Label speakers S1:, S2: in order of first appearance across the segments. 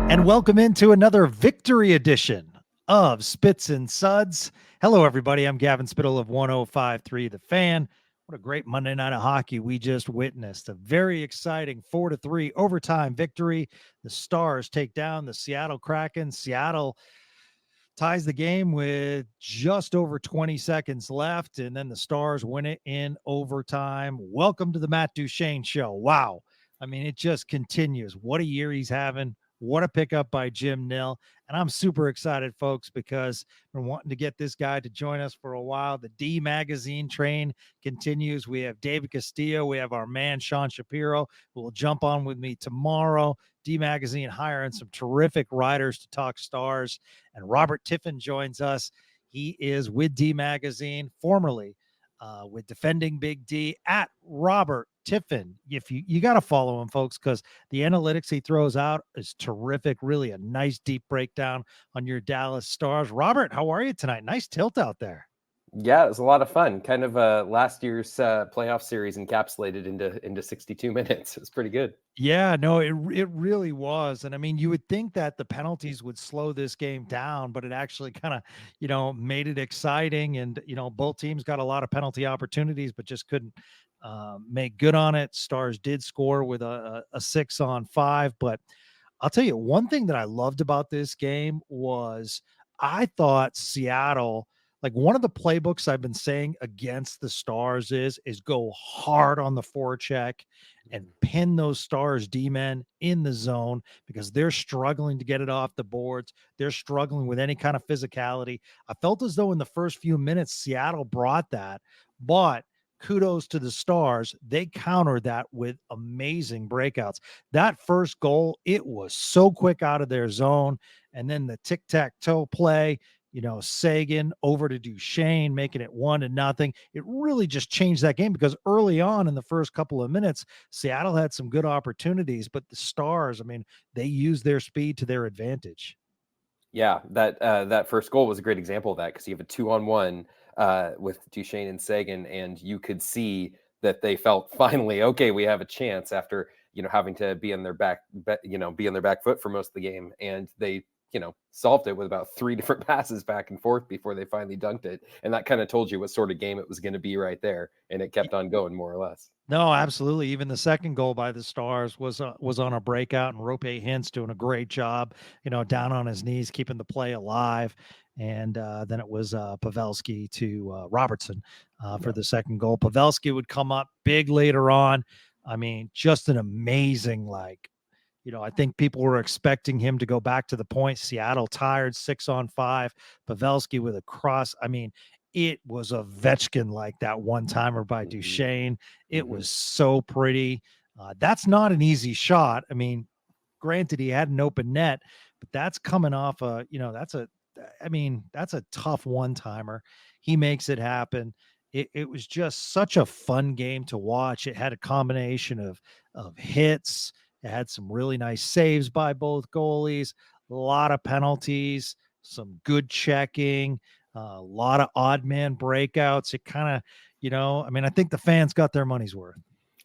S1: And welcome into another victory edition of Spits and Suds. Hello, everybody. I'm Gavin Spittle of 105.3 The Fan. What a great Monday night of hockey we just witnessed. A very exciting 4-3 overtime victory. The Stars take down the Seattle Kraken. Seattle ties the game with just over 20 seconds left, and then the Stars win it in overtime. Welcome to the Matt Duchene Show. Wow. I mean, it just continues. What a year he's having. What a pickup by Jim Nill. And I'm super excited, folks, because I've been wanting to get this guy to join us for a while. The D Magazine train continues. We have David Castillo. We have our man, Sean Shapiro, who will jump on with me tomorrow. D Magazine hiring some terrific writers to talk Stars. And Robert Tiffin joins us. He is with D Magazine, formerly with Defending Big D at Robert Tiffin. If you got to follow him, folks, because the analytics he throws out is terrific. Really a nice deep breakdown on your Dallas Stars. Robert, how are you tonight? Nice tilt out there.
S2: Yeah, it was a lot of fun. Kind of last year's playoff series encapsulated into 62 minutes. It was pretty good.
S1: Yeah, no, it really was. And I mean, you would think that the penalties would slow this game down, but it actually kind of, made it exciting. And, both teams got a lot of penalty opportunities, but just couldn't make good on it. Stars did score with a 6-on-5. But I'll tell you, one thing that I loved about this game was I thought Seattle, like one of the playbooks I've been saying against the Stars is go hard on the forecheck and pin those Stars D-men in the zone because they're struggling to get it off the boards. They're struggling with any kind of physicality. I felt as though in the first few minutes, Seattle brought that, but kudos to the Stars. They countered that with amazing breakouts. That first goal, it was so quick out of their zone. And then the tic-tac-toe play, Seguin over to Duchene, making it 1-0. It really just changed that game because early on in the first couple of minutes, Seattle had some good opportunities, but the Stars, I mean, they used their speed to their advantage.
S2: Yeah, that first goal was a great example of that because you have a 2-on-1 with Duchene and Seguin, and you could see that they felt finally, okay, we have a chance after, having to be on their back foot for most of the game. And they, solved it with about 3 different passes back and forth before they finally dunked it. And that kind of told you what sort of game it was going to be right there. And it kept on going more or less.
S1: No, absolutely. Even the second goal by the Stars was on a breakout, and Rope Hintz doing a great job, down on his knees, keeping the play alive. And then it was Pavelski to Robertson for the second goal. Pavelski would come up big later on. I mean, just an amazing, I think people were expecting him to go back to the point. Seattle tired, 6-on-5. Pavelski with a cross. I mean, it was a Ovechkin like that one-timer by Duchene. It was so pretty. That's not an easy shot. I mean, granted, he had an open net, but that's coming off that's a tough one-timer. He makes it happen. It was just such a fun game to watch. It had a combination of hits. It had some really nice saves by both goalies, a lot of penalties, some good checking, a lot of odd man breakouts. It kind of, I think the fans got their money's worth.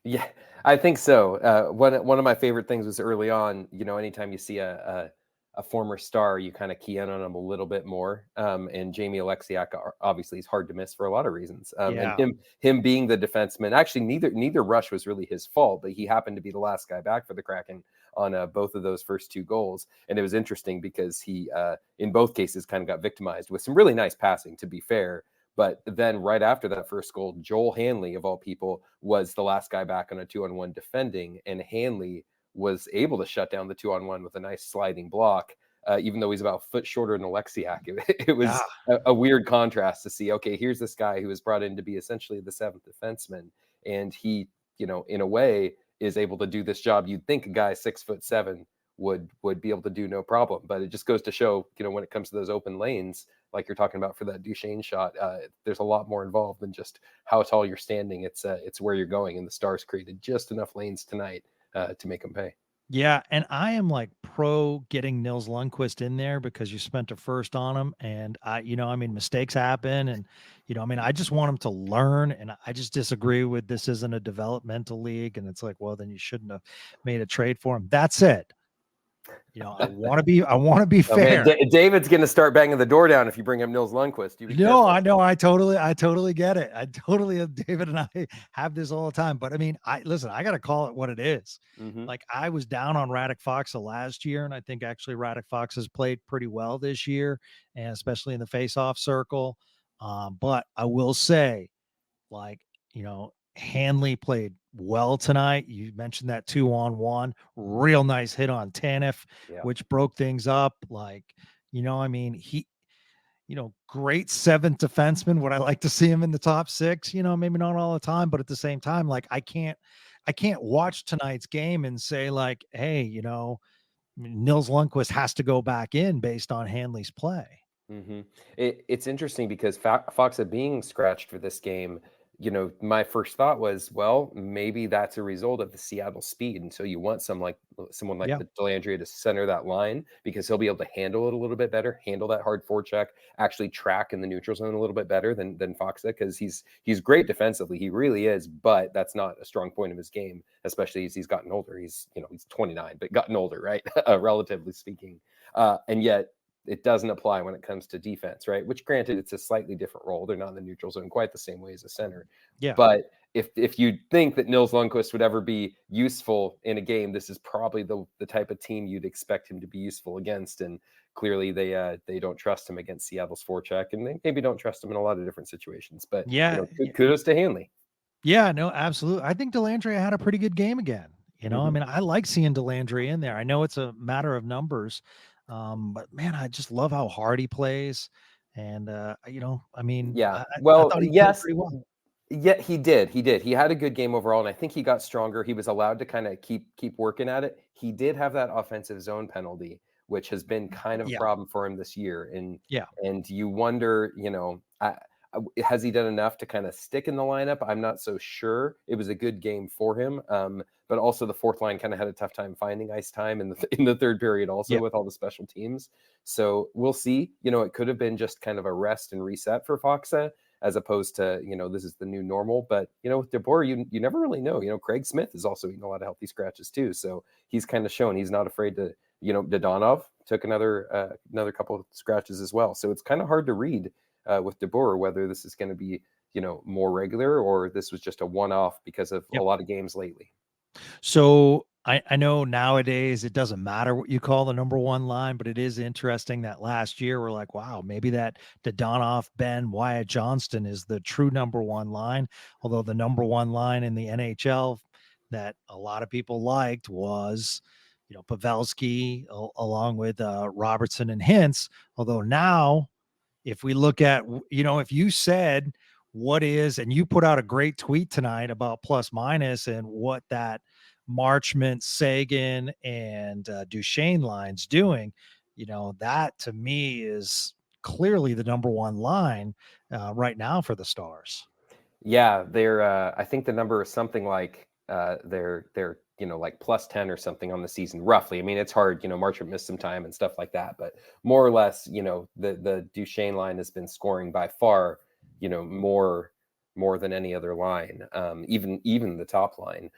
S2: Yeah, I think so. One of my favorite things was early on, anytime you see a former Star, you kind of key in on him a little bit more. And Jamie Alexiak obviously is hard to miss for a lot of reasons. And him being the defenseman, actually neither rush was really his fault, but he happened to be the last guy back for the Kraken on both of those first 2 goals. And it was interesting because he, in both cases, kind of got victimized with some really nice passing, to be fair. But then right after that first goal, Joel Hanley, of all people, was the last guy back on a 2-on-1 defending, and Hanley was able to shut down the 2-on-1 with a nice sliding block, even though he's about a foot shorter than Alexiak. It was a weird contrast to see, okay, here's this guy who was brought in to be essentially the 7th defenseman, and he, in a way, is able to do this job. You'd think a guy 6'7" would be able to do no problem, but it just goes to show, when it comes to those open lanes, like you're talking about for that Duchene shot, there's a lot more involved than just how tall you're standing. It's where you're going, and the Stars created just enough lanes tonight to make them pay.
S1: Yeah, and I am pro getting Nils Lundqvist in there because you spent a first on him, and mistakes happen, and I just want him to learn, and I just disagree with this isn't a developmental league, and it's like, well, then you shouldn't have made a trade for him. That's it. I want to be
S2: Oh man,
S1: fair.
S2: David's going to start banging the door down if you bring up Nils Lundqvist. You be
S1: No,
S2: careful.
S1: I know. I totally get it. David and I have this all the time. But I mean, listen, I got to call it what it is.
S2: Mm-hmm.
S1: Like I was down on Radek Fox last year, and I think actually Radek Fox has played pretty well this year, and especially in the face-off circle. But I will say, like, Hanley played well tonight. You mentioned that 2-on-1, real nice hit on Tanev,
S2: Yeah.
S1: which broke things up. Like, I mean, great seventh defenseman. Would I like to see him in the top six? Maybe not all the time, but at the same time, like I can't watch tonight's game and say like, hey, Nils Lundqvist has to go back in based on Hanley's play.
S2: Mm-hmm. It's interesting because Foxa being scratched for this game, my first thought was, well, maybe that's a result of the Seattle speed. And so you want someone like the Dellandrea to center that line because he'll be able to handle it a little bit better, handle that hard forecheck, actually track in the neutral zone a little bit better than Foxa, because he's great defensively. He really is, but that's not a strong point of his game, especially as he's gotten older. He's 29, but gotten older, right? Relatively speaking. And yet it doesn't apply when it comes to defense, right? Which, granted, it's a slightly different role. They're not in the neutral zone quite the same way as a center.
S1: Yeah.
S2: But if you think that Nils Lundqvist would ever be useful in a game, this is probably the type of team you'd expect him to be useful against. And clearly, they don't trust him against Seattle's forecheck, and they maybe don't trust him in a lot of different situations. But kudos to Hanley.
S1: Yeah, no, absolutely. I think Dellandrea had a pretty good game again. I mean, I like seeing Dellandrea in there. I know it's a matter of numbers. But man, I just love how hard he plays. And, I mean,
S2: yeah,
S1: I thought he played pretty well.
S2: Yeah, he did. He had a good game overall, and I think he got stronger. He was allowed to kind of keep working at it. He did have that offensive zone penalty, which has been kind of a problem for him this year. And you wonder, has he done enough to kind of stick in the lineup? I'm not so sure. It was a good game for him. But also the fourth line kind of had a tough time finding ice time in the third period also with all the special teams. So we'll see. It could have been just kind of a rest and reset for Foxa as opposed to, this is the new normal. But, with DeBoer, you never really know. Craig Smith is also eating a lot of healthy scratches too. So he's kind of shown he's not afraid to, Dodonov took another couple of scratches as well. So it's kind of hard to read with DeBoer whether this is going to be, more regular or this was just a one-off because of a lot of games lately.
S1: So I know nowadays it doesn't matter what you call the number one line, but it is interesting that last year we're like, wow, maybe that Dodonov, Ben, Wyatt Johnston is the true number one line. Although the number one line in the NHL that a lot of people liked was, Pavelski along with Robertson and Hintz. Although now, if we look at, if you said what is, and you put out a great tweet tonight about plus minus and what that Marchment, Seguin, and Duchene line's doing, that to me is clearly the number one line right now for the Stars.
S2: Yeah, they're. I think the number is something like they're like plus 10 or something on the season, roughly. I mean, it's hard. Marchment missed some time and stuff like that, but more or less, the Duchene line has been scoring by far, more than any other line, even the top line,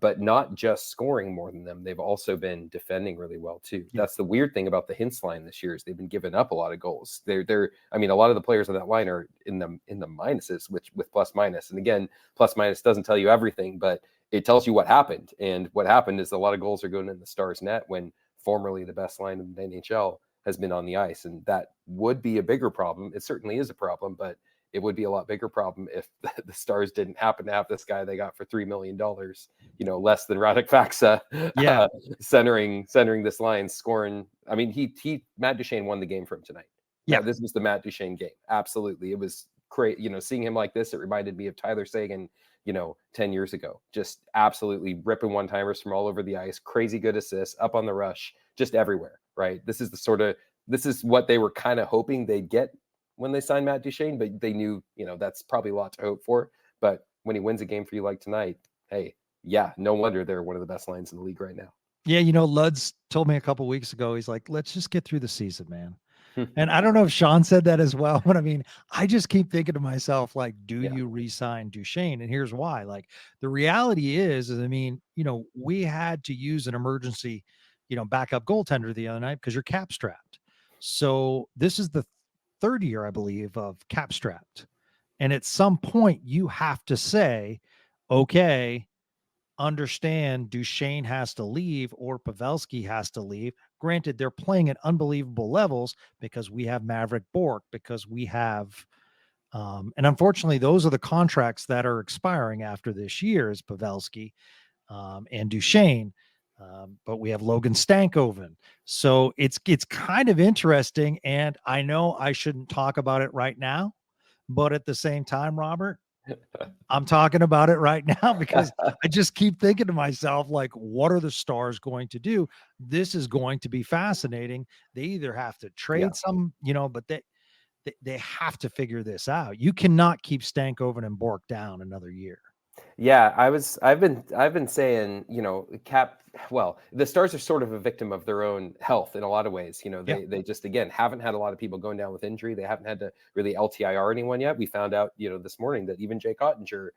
S2: but not just scoring more than them. They've also been defending really well too. Yeah. That's the weird thing about the Hintz line this year is they've been giving up a lot of goals. I mean, a lot of the players on that line are in the minuses, with plus minus. And again, plus minus doesn't tell you everything, but it tells you what happened. And what happened is a lot of goals are going in the Stars net when formerly the best line in the NHL has been on the ice. And that would be a bigger problem. It certainly is a problem, but it would be a lot bigger problem if the Stars didn't happen to have this guy they got for $3 million, less than Radek Foxa, centering this line, scoring. I mean, Matt Duchene won the game for him tonight. Yeah, this was the Matt Duchene game. Absolutely, it was great. Seeing him like this, it reminded me of Tyler Seguin, 10 years ago. Just absolutely ripping one-timers from all over the ice, crazy good assists, up on the rush, just everywhere. Right. This is what they were kind of hoping they'd get when they signed Matt Duchene, but they knew, that's probably a lot to hope for. But when he wins a game for you like tonight, hey, yeah, no wonder they're one of the best lines in the league right now.
S1: Yeah, Luds told me a couple of weeks ago, he's like, let's just get through the season, man. And I don't know if Sean said that as well, but I mean, I just keep thinking to myself, like, do you re-sign Duchene? And here's why. Like, the reality is, I mean, we had to use an emergency backup goaltender the other night because you're cap strapped. So this is the third year, I believe, of cap strapped. And at some point, you have to say, okay, understand Duchene has to leave or Pavelski has to leave. Granted, they're playing at unbelievable levels because we have Maverick Bork, because we have, and unfortunately, those are the contracts that are expiring after this year is Pavelski and Duchene. But we have Logan Stankoven. So it's kind of interesting. And I know I shouldn't talk about it right now, but at the same time, Robert, I'm talking about it right now because I just keep thinking to myself, like, what are the Stars going to do? This is going to be fascinating. They either have to trade some, but they have to figure this out. You cannot keep Stankoven and Bork down another year.
S2: Yeah, I've been saying, well, the Stars are sort of a victim of their own health in a lot of ways. They just, again, haven't had a lot of people going down with injury. They haven't had to really LTIR anyone yet. We found out, this morning that even Jay Cottinger,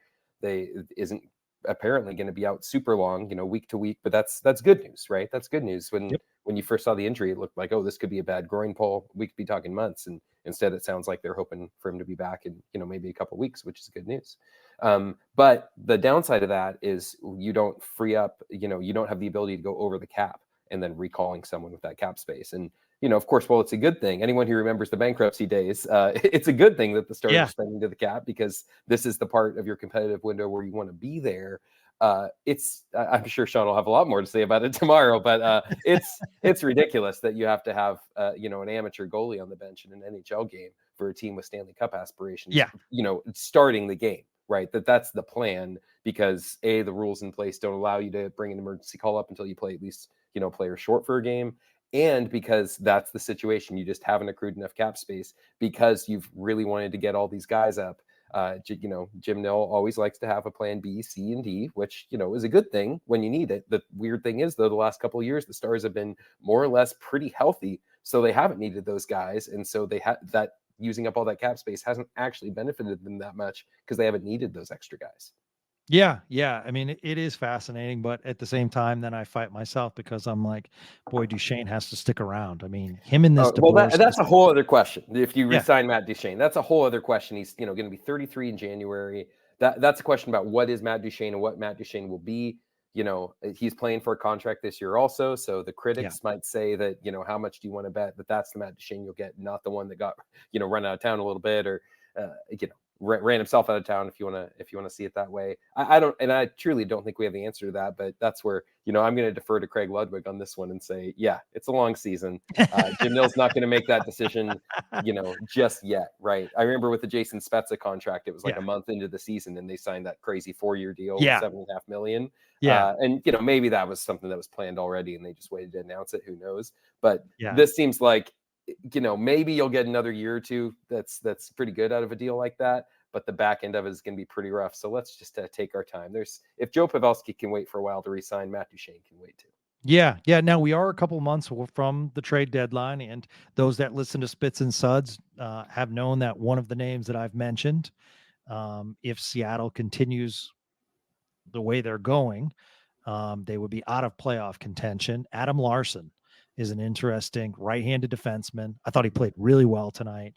S2: isn't apparently going to be out super long, week to week, but that's good news, right? That's good news. When you first saw the injury, it looked like, oh, this could be a bad groin pull. We could be talking months. And instead it sounds like they're hoping for him to be back in, maybe a couple of weeks, which is good news. But the downside of that is you don't free up, you don't have the ability to go over the cap and then recalling someone with that cap space. And, of course, well, it's a good thing. Anyone who remembers the bankruptcy days, it's a good thing that the Stars are spending to the cap, because this is the part of your competitive window where you want to be there. I'm sure Sean will have a lot more to say about it tomorrow, but it's ridiculous that you have to have, an amateur goalie on the bench in an NHL game for a team with Stanley Cup aspirations, starting the game. Right, that's the plan, because the rules in place don't allow you to bring an emergency call up until you play at least, player short for a game, and because that's the situation. You just haven't accrued enough cap space because you've really wanted to get all these guys up. Jim Nill always likes to have a plan B, C, and D, which, is a good thing when you need it. The weird thing is, though, the last couple of years, the Stars have been more or less pretty healthy, so they haven't needed those guys, and so they had that. Using up all that cap space hasn't actually benefited them that much because they haven't needed those extra guys.
S1: Yeah. I mean, it is fascinating, but at the same time, then I fight myself because I'm like, boy, Duchene has to stick around. I mean, him in this divorce.
S2: That's a whole other question. If you resign Matt Duchene, that's a whole other question. He's going to be 33 in January. That's a question about what is Matt Duchene and what Matt Duchene will be. He's playing for a contract this year also. So the critics might say that, how much do you want to bet that that's the Matt Duchene you'll get, not the one that got, run out of town a little bit, or, ran himself out of town, if you want to see it that way. I truly don't think we have the answer to that, but that's where, I'm going to defer to Craig Ludwig on this one and say, yeah, it's a long season. Jim Nill's not going to make that decision, just yet. Right. I remember with the Jason Spezza contract, it was like a month into the season and they signed that crazy 4-year deal with $7.5 million. And maybe that was something that was planned already and they just waited to announce it. Who knows? But this seems like, maybe you'll get another year or two that's pretty good out of a deal like that, but the back end of it is going to be pretty rough. So let's just take our time. If Joe Pavelski can wait for a while to resign, Matt Duchene can wait too.
S1: Yeah. Now we are a couple months from the trade deadline, and those that listen to Spits and Suds have known that one of the names that I've mentioned, if Seattle continues the way they're going, they would be out of playoff contention. Adam Larson is an interesting right-handed defenseman. I thought he played really well tonight.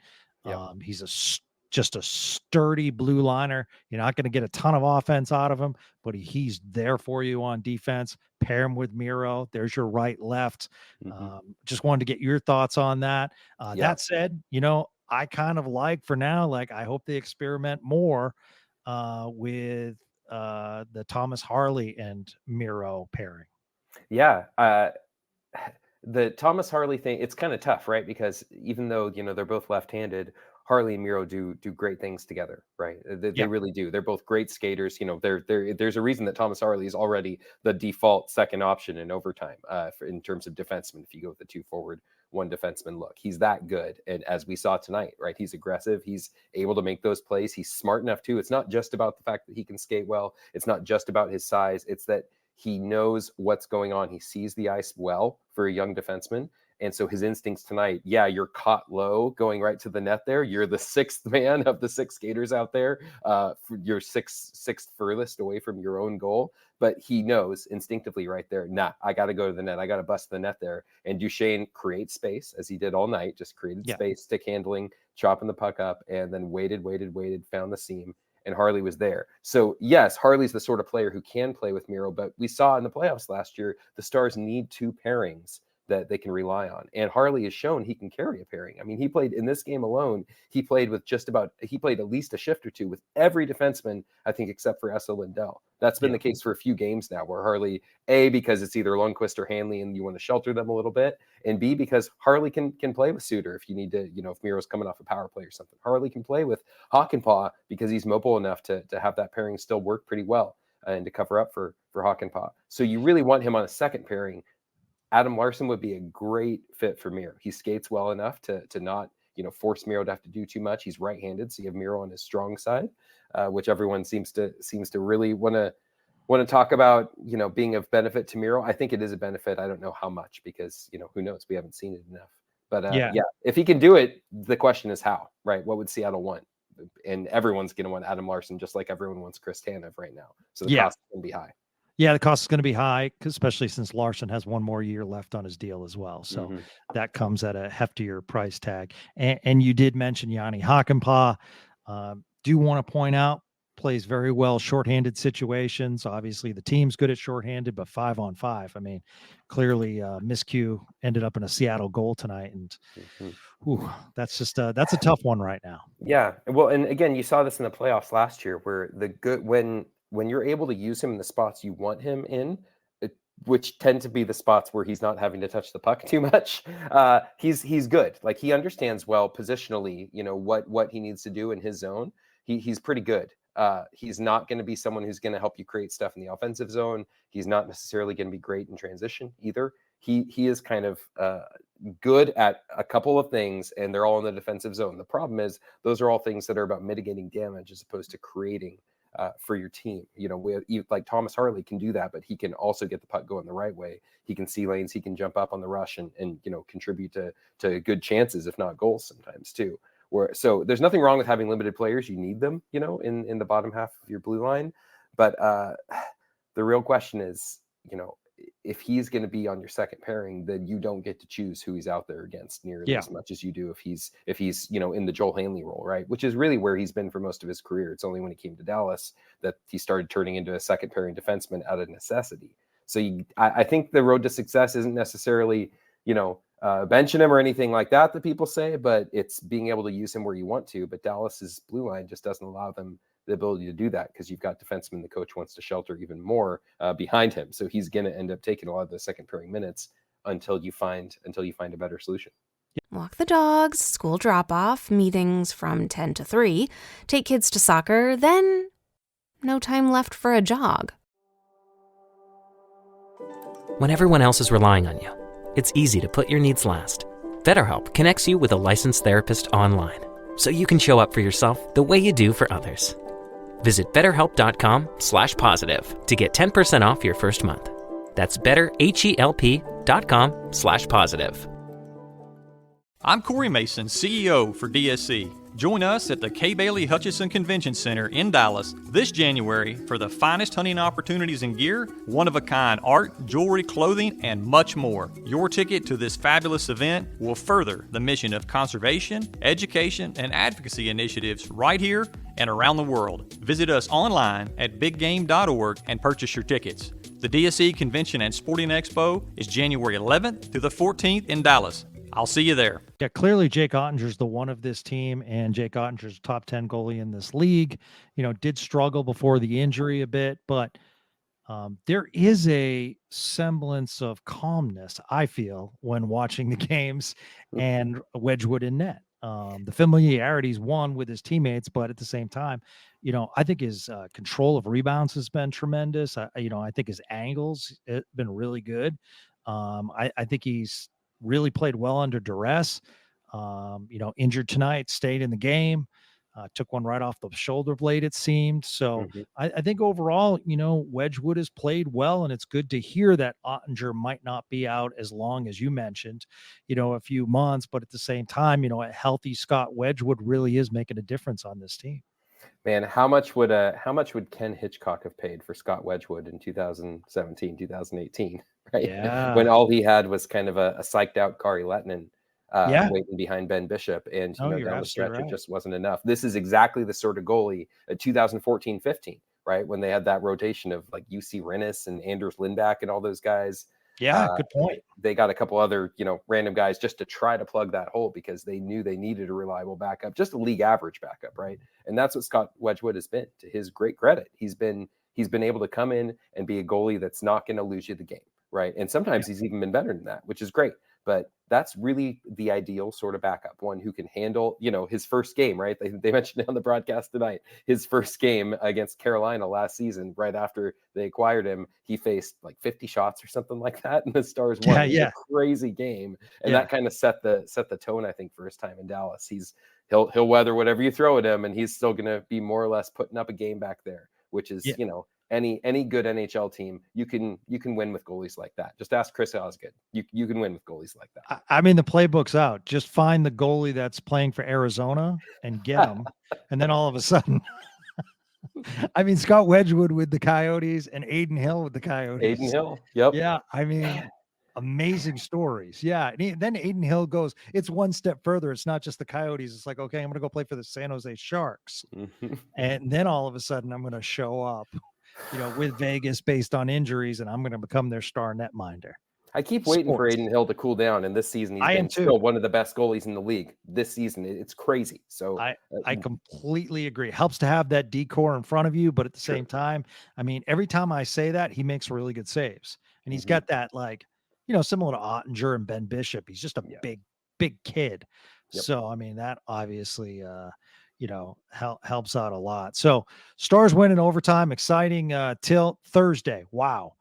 S1: He's just a sturdy blue liner. You're not going to get a ton of offense out of him, but he's there for you on defense. Pair him with Miro. There's your right, left. Just wanted to get your thoughts on that. That said, I kind of for now, I hope they experiment more with the Thomas Harley and Miro pairing.
S2: The Thomas Harley thing, it's kind of tough, right? Because even though, they're both left-handed, Harley and Miro do great things together, right? They really do. They're both great skaters. There's a reason that Thomas Harley is already the default second option in overtime in terms of defenseman. If you go with the 2 forward, 1 defenseman look, he's that good. And as we saw tonight, right, he's aggressive. He's able to make those plays. He's smart enough too. It's not just about the fact that he can skate well. It's not just about his size. It's that he knows what's going on. He sees the ice well for a young defenseman. And so his instincts tonight, you're caught low going right to the net there. You're the 6th man of the 6 skaters out there. You're sixth furthest away from your own goal. but he knows instinctively right there, nah, I got to go to the net. I got to bust the net there. And Duchene creates space, as he did all night, just created space, stick handling, chopping the puck up, and then waited, found the seam, and Harley was there. So yes, Harley's the sort of player who can play with Miro, but we saw in the playoffs last year, the Stars need two pairings that they can rely on. And Harley has shown he can carry a pairing. I mean, he played in this game alone. He played at least a shift or two with every defenseman, I think, except for Essa Lindell. That's been the case for a few games now, where Harley, A, because it's either Lundqvist or Hanley and you want to shelter them a little bit, and B, because Harley can play with Suter if you need to, if Miro's coming off a power play or something. Harley can play with Hakanpää because he's mobile enough to have that pairing still work pretty well and to cover up for Hakanpää. So you really want him on a second pairing. Adam Larsson would be a great fit for Miro. He skates well enough to not, force Miro to have to do too much. He's right-handed, so you have Miro on his strong side, which everyone seems to really want to talk about, being of benefit to Miro. I think it is a benefit. I don't know how much because, who knows? We haven't seen it enough. But if he can do it, the question is how, right? What would Seattle want? And everyone's going to want Adam Larsson, just like everyone wants Chris Tanev right now. So the cost is going to be high.
S1: Yeah, the cost is going to be high, especially since Larsson has one more year left on his deal as well. So that comes at a heftier price tag. And you did mention Yanni Hakanpää. Do want to point out, plays very well shorthanded situations. Obviously, the team's good at shorthanded, but 5-on-5. I mean, clearly, miscue ended up in a Seattle goal tonight, and that's just that's a tough one right now.
S2: Yeah, well, and again, you saw this in the playoffs last year, where when you're able to use him in the spots you want him in, which tend to be the spots where he's not having to touch the puck too much, he's good. Like, he understands well positionally, what he needs to do in his zone. He's pretty good. He's not going to be someone who's going to help you create stuff in the offensive zone. He's not necessarily going to be great in transition either. He is kind of good at a couple of things, and they're all in the defensive zone. The problem is those are all things that are about mitigating damage as opposed to creating for your team. Like Thomas Harley can do that, but he can also get the puck going the right way. He can see lanes, he can jump up on the rush and contribute to good chances, if not goals sometimes too. So there's nothing wrong with having limited players. You need them, in the bottom half of your blue line. But the real question is, if he's going to be on your second pairing, then you don't get to choose who he's out there against nearly as much as you do if he's in the Joel Hanley role, right? Which is really where he's been for most of his career. It's only when he came to Dallas that he started turning into a second pairing defenseman out of necessity. So I think the road to success isn't necessarily, benching him or anything like that people say, but it's being able to use him where you want to. But Dallas's blue line just doesn't allow them the ability to do that, because you've got defensemen the coach wants to shelter even more behind him. So he's going to end up taking a lot of the second pairing minutes until you find a better solution.
S3: Walk the dogs, school drop-off, meetings from 10 to 3, take kids to soccer, then no time left for a jog.
S4: When everyone else is relying on you, it's easy to put your needs last. BetterHelp connects you with a licensed therapist online, so you can show up for yourself the way you do for others. Visit BetterHelp.com/positive to get 10% off your first month. That's BetterHelp.com/positive.
S5: I'm Corey Mason, CEO for DSC. Join us at the Kay Bailey Hutchison Convention Center in Dallas this January for the finest hunting opportunities in gear, one-of-a-kind art, jewelry, clothing, and much more. Your ticket to this fabulous event will further the mission of conservation, education, and advocacy initiatives right here and around the world. Visit us online at biggame.org and purchase your tickets. The DSC Convention and Sporting Expo is January 11th through the 14th in Dallas. I'll see you there.
S1: Yeah, clearly Jake Ottinger's the one of this team, and Jake Ottinger's top 10 goalie in this league. Did struggle before the injury a bit, but there is a semblance of calmness, I feel, when watching the games and Wedgwood in net. The familiarity's won with his teammates, but at the same time, I think his control of rebounds has been tremendous. I think his angles have been really good. I think he's really played well under duress. Injured tonight, stayed in the game, took one right off the shoulder blade, it seemed. So I think overall, Wedgwood has played well, and it's good to hear that Ottinger might not be out as long as you mentioned, a few months, but at the same time, a healthy Scott Wedgwood really is making a difference on this team.
S2: Man, how much would Ken Hitchcock have paid for Scott Wedgwood in 2017, 2018, right? When
S1: Yeah.
S2: all he had was kind of a psyched out Kari Lettinen
S1: Yeah.
S2: waiting behind Ben Bishop, and
S1: No, you're
S2: down the
S1: absolutely
S2: stretch it
S1: right.
S2: just wasn't enough. This is exactly the sort of goalie 2014-15, right? When they had that rotation of like UC Rennis and Anders Lindback and all those guys.
S1: Yeah, good point.
S2: They got a couple other, random guys just to try to plug that hole because they knew they needed a reliable backup, just a league average backup, right? And that's what Scott Wedgwood has been. To his great credit, he's been able to come in and be a goalie that's not going to lose you the game, right? And sometimes he's even been better than that, which is great. But that's really the ideal sort of backup, one who can handle, his first game, right? They mentioned it on the broadcast tonight. His first game against Carolina last season, right after they acquired him, he faced like 50 shots or something like that, and the Stars won.
S1: Yeah,
S2: It was
S1: yeah.
S2: a crazy game, and
S1: Yeah.
S2: that kind of set the tone, I think, for his time in Dallas. He'll weather whatever you throw at him, and he's still going to be more or less putting up a game back there, which is
S1: Yeah.
S2: any good NHL team, you can win with goalies like that. Just ask Chris Osgood. You can win with goalies like that.
S1: I mean, the playbook's out. Just find the goalie that's playing for Arizona and get him. And then all of a sudden, I mean, Scott Wedgwood with the Coyotes and Aiden Hill with the Coyotes.
S2: Aiden Hill. Yep.
S1: Yeah. I mean, amazing stories. Yeah. And then Aiden Hill goes, it's one step further. It's not just the Coyotes. It's like, okay, I'm going to go play for the San Jose Sharks.
S2: Mhm.
S1: And then all of a sudden I'm going to show up, with Vegas based on injuries, and I'm going to become their star netminder.
S2: I keep waiting for
S1: Sports.
S2: Aiden Hill to cool down, and this season he's
S1: I am
S2: been
S1: too.
S2: still one of the best goalies in the league this season. It's crazy. So
S1: I completely agree. It helps to have that decor in front of you, but at the
S2: Sure.
S1: same time, I mean, every time I say that, he makes really good saves. And he's
S2: Mhm.
S1: got that, like, similar to Ottinger and Ben Bishop. He's just a
S2: Yeah.
S1: big kid.
S2: Yep.
S1: So, I mean, that obviously, helps out a lot. So Stars win in overtime. Exciting till Thursday. Wow.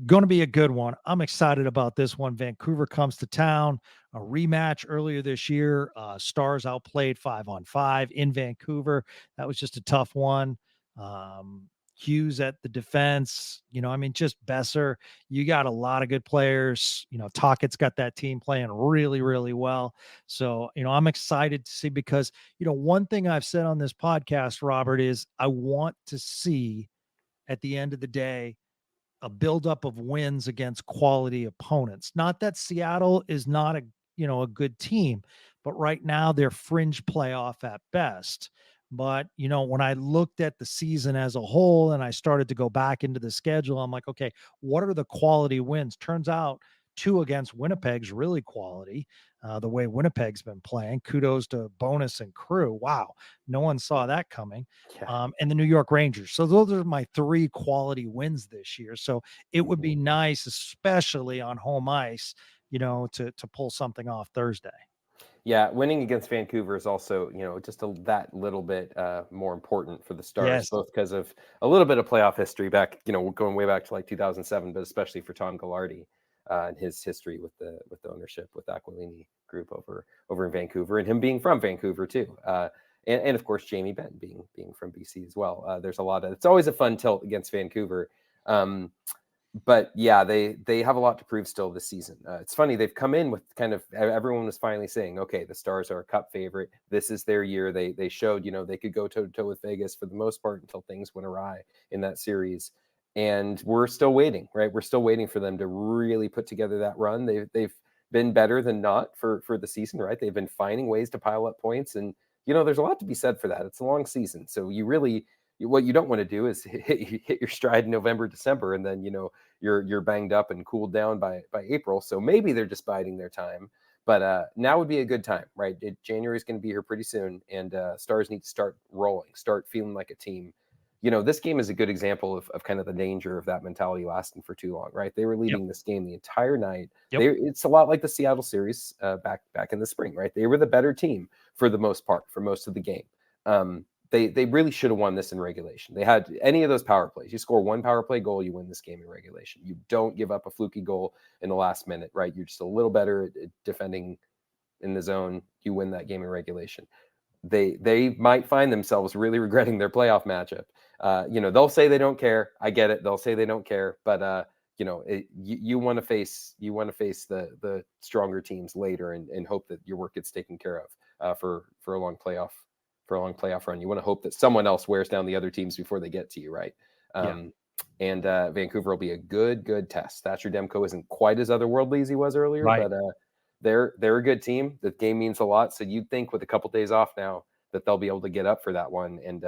S1: Going to be a good one. I'm excited about this one. Vancouver comes to town. A rematch earlier this year. Stars outplayed 5-on-5 in Vancouver. That was just a tough one. Hughes at the defense. Just Besser. You got a lot of good players. Tockett's got that team playing really, really well. So, I'm excited to see because, one thing I've said on this podcast, Robert, is I want to see at the end of the day a buildup of wins against quality opponents. Not that Seattle is not a good team, but right now they're fringe playoff at best. But, when I looked at the season as a whole and I started to go back into the schedule, I'm like, okay, what are the quality wins? Turns out 2 against Winnipeg's really quality. The way Winnipeg's been playing. Kudos to Bonus and crew. Wow. No one saw that coming.
S2: Yeah.
S1: And the New York Rangers. So those are my 3 quality wins this year. So it would be nice, especially on home ice, to pull something off Thursday.
S2: Yeah, winning against Vancouver is also, just that little bit more important for the Stars,
S1: Yes.
S2: both because of a little bit of playoff history back, going way back to like 2007, but especially for Tom Gillardi and his history with the ownership with Aquilini Group over in Vancouver, and him being from Vancouver too, and of course Jamie Benn being from BC as well. There's a lot of it's always a fun tilt against Vancouver. But yeah, they have a lot to prove still this season. It's funny, they've come in with kind of everyone was finally saying, okay, the Stars are a cup favorite. This is their year. They showed, they could go toe to toe with Vegas for the most part until things went awry in that series. And we're still waiting, right? We're still waiting for them to really put together that run. They've been better than not for the season, right? They've been finding ways to pile up points, and there's a lot to be said for that. It's a long season, so what you don't want to do is hit your stride in November, December, and then you're banged up and cooled down by April. So maybe they're just biding their time. But now would be a good time, right? January is going to be here pretty soon, and Stars need to start rolling, start feeling like a team. This game is a good example of kind of the danger of that mentality lasting for too long, right? They were leading this game the entire night.
S1: Yep.
S2: It's a lot like the Seattle series back in the spring, right? They were the better team for the most part, for most of the game. They really should have won this in regulation. They had any of those power plays. You score 1 power play goal, you win this game in regulation. You don't give up a fluky goal in the last minute, right? You're just a little better at defending in the zone. You win that game in regulation. They might find themselves really regretting their playoff matchup. They'll say they don't care. I get it. They'll say they don't care, but you want to face the stronger teams later and hope that your work gets taken care of for a long playoff for a long playoff run. You want to hope that someone else wears down the other teams before they get to you, right? And Vancouver will be a good test. Thatcher Demko isn't quite as otherworldly as he was earlier,
S1: Right.
S2: but they're a good team. The game means a lot. So you'd think with a couple days off now that they'll be able to get up for that one and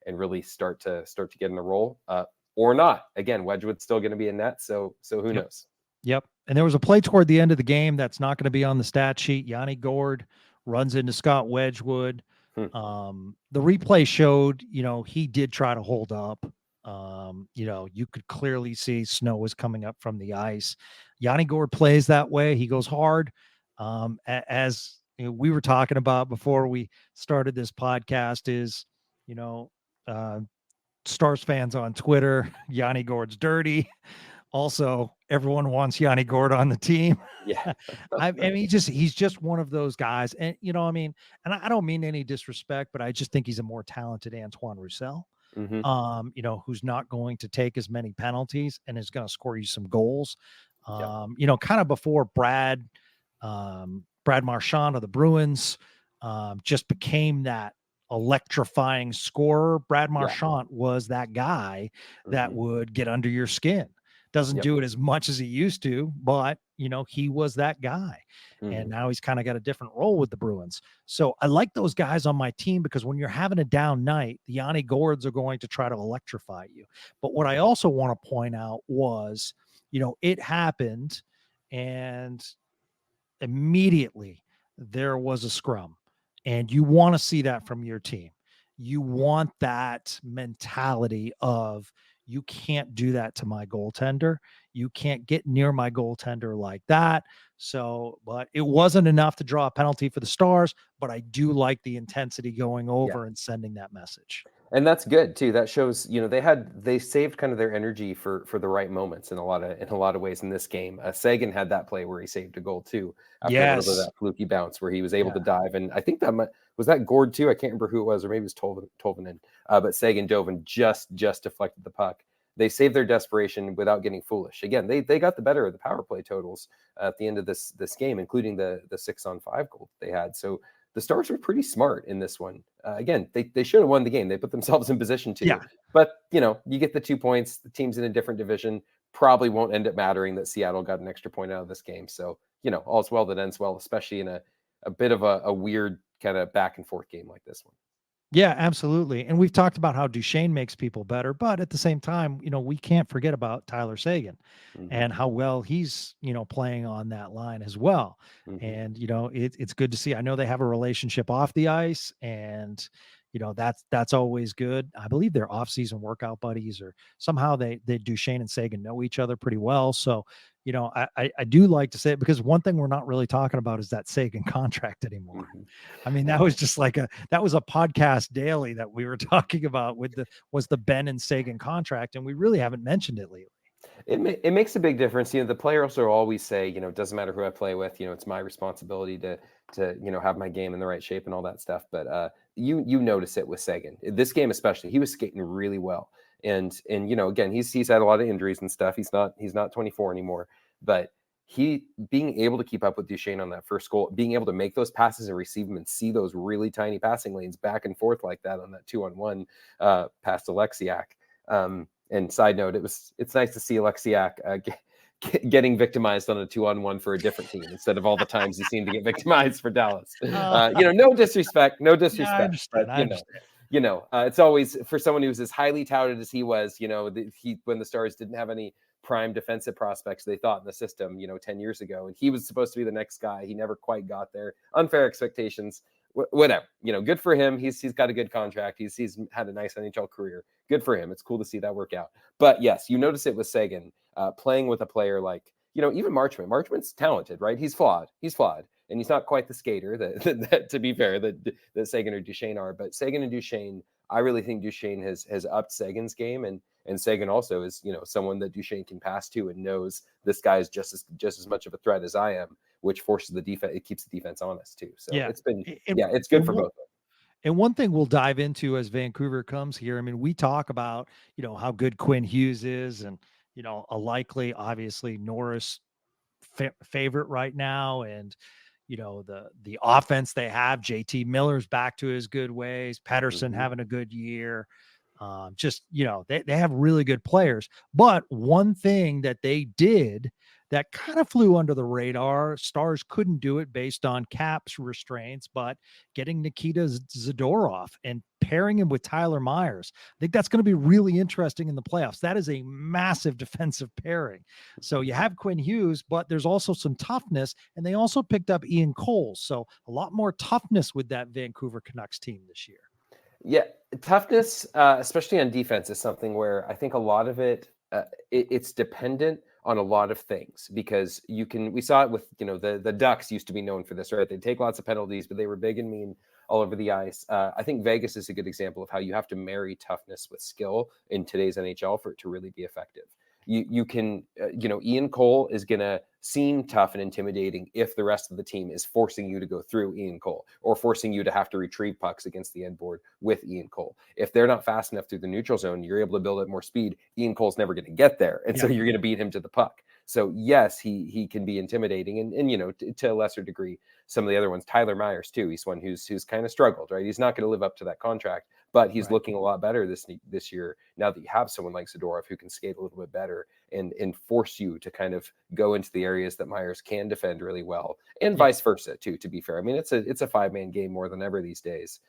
S2: really start to get in a roll, or not. Again, Wedgwood's still going to be in net, so who knows?
S1: Yep. And there was a play toward the end of the game that's not going to be on the stat sheet. Yanni Gord runs into Scott Wedgwood. The replay showed, he did try to hold up. You could clearly see snow was coming up from the ice. Yanni Gord plays that way. He goes hard. As we were talking about before we started this podcast is, Stars fans on Twitter, Yanni Gord's dirty. Also, everyone wants Yanni Gord on the team.
S2: Yeah.
S1: I mean, he's just one of those guys. And, and I don't mean any disrespect, but I just think he's a more talented Antoine Roussel, who's not going to take as many penalties and is going to score you some goals. Kind of before Brad Marchand of the Bruins just became that electrifying scorer. Brad Marchand was that guy that would get under your skin. Doesn't do it as much as he used to, but he was that guy. And now he's kind of got a different role with the Bruins. So I like those guys on my team because when you're having a down night, the Yanni Gords are going to try to electrify you. But what I also want to point out was, it happened and immediately there was a scrum, and you want to see that from your team. You want that mentality of, you can't do that to my goaltender. You can't get near my goaltender like that. So, but it wasn't enough to draw a penalty for the Stars, but I do like the intensity going over and sending that message.
S2: And that's good too. That shows, they saved kind of their energy for the right moments in a lot of ways in this game. Seguin had that play where he saved a goal too, after a little bit of that fluky bounce where he was able to dive. And I think was that Gord too. I can't remember who it was, or maybe it was Tolvanen. But Seguin dove and just deflected the puck. They saved their desperation without getting foolish. Again, they got the better of the power play totals at the end of this game, including the 6-on-5 goal that they had. So the Stars were pretty smart in this one. Again, they should have won the game. They put themselves in position to. But, you get the 2 points. The team's in a different division. Probably won't end up mattering that Seattle got an extra point out of this game. So, all's well that ends well, especially in a bit of a weird kind of back and forth game like this one.
S1: Yeah, absolutely. And we've talked about how Duchene makes people better, but at the same time, we can't forget about Tyler Seguin and how well he's, playing on that line as well. And, it's good to see. I know they have a relationship off the ice, and, that's always good. I believe they're off-season workout buddies, or somehow they Duchene and Seguin know each other pretty well. So, I do like to say it, because one thing we're not really talking about is that Seguin contract anymore. I mean, that was just that was a podcast daily that we were talking about was the Ben and Seguin contract, and we really haven't mentioned it lately.
S2: It makes a big difference. The players will always say, it doesn't matter who I play with, it's my responsibility to have my game in the right shape and all that stuff. But you notice it with Seguin. This game especially, he was skating really well. And again, he's had a lot of injuries and stuff. He's not 24 anymore, but he being able to keep up with Duchene on that first goal, being able to make those passes and receive them and see those really tiny passing lanes back and forth like that on that 2-on-1 past Alexiak. And side note, it's nice to see Alexiak getting victimized on a 2-on-1 for a different team instead of all the times he seemed to get victimized for Dallas. No disrespect, but it's always, for someone who's as highly touted as he was, when the Stars didn't have any prime defensive prospects they thought in the system, 10 years ago, and he was supposed to be the next guy. He never quite got there. Unfair expectations. Whatever, good for him. He's got a good contract. He's had a nice NHL career. Good for him. It's cool to see that work out. But yes, you notice it with Seguin playing with a player like, even Marchment. Marchment's talented, right? He's flawed, and he's not quite the skater that to be fair, that Seguin or Duchene are. But Seguin and Duchene, I really think Duchene has upped Seguin's game, and Seguin also is, someone that Duchene can pass to and knows this guy is just as much of a threat as I am, which forces the defense. It keeps the defense honest too. So it's good for both of them.
S1: And one thing we'll dive into as Vancouver comes here, I mean, we talk about, how good Quinn Hughes is, and, a likely, obviously, Norris favorite right now. And, the offense they have. JT Miller's back to his good ways. Pedersen
S2: Mhm.
S1: having a good year. They have really good players. But one thing that they did that kind of flew under the radar, Stars couldn't do it based on caps restraints, but getting Nikita Zadorov and pairing him with Tyler Myers. I think that's going to be really interesting in the playoffs. That is a massive defensive pairing. So you have Quinn Hughes, but there's also some toughness, and they also picked up Ian Cole. So a lot more toughness with that Vancouver Canucks team this year.
S2: Yeah, toughness, especially on defense, is something where I think a lot of it's dependent on a lot of things, because we saw it with, the Ducks used to be known for this, right? They'd take lots of penalties, but they were big and mean all over the ice. I think Vegas is a good example of how you have to marry toughness with skill in today's NHL for it to really be effective. You can, Ian Cole is going to seem tough and intimidating if the rest of the team is forcing you to go through Ian Cole or forcing you to have to retrieve pucks against the end board with Ian Cole. If they're not fast enough through the neutral zone, you're able to build up more speed. Ian Cole's never going to get there. And so you're going to beat him to the puck. So yes, he can be intimidating, and to a lesser degree, some of the other ones. Tyler Myers too. He's one who's kind of struggled, right? He's not going to live up to that contract, but he's looking a lot better this year now that you have someone like Zadorov who can skate a little bit better and force you to kind of go into the areas that Myers can defend really well, and vice versa too. To be fair, I mean it's a 5-man game more than ever these days,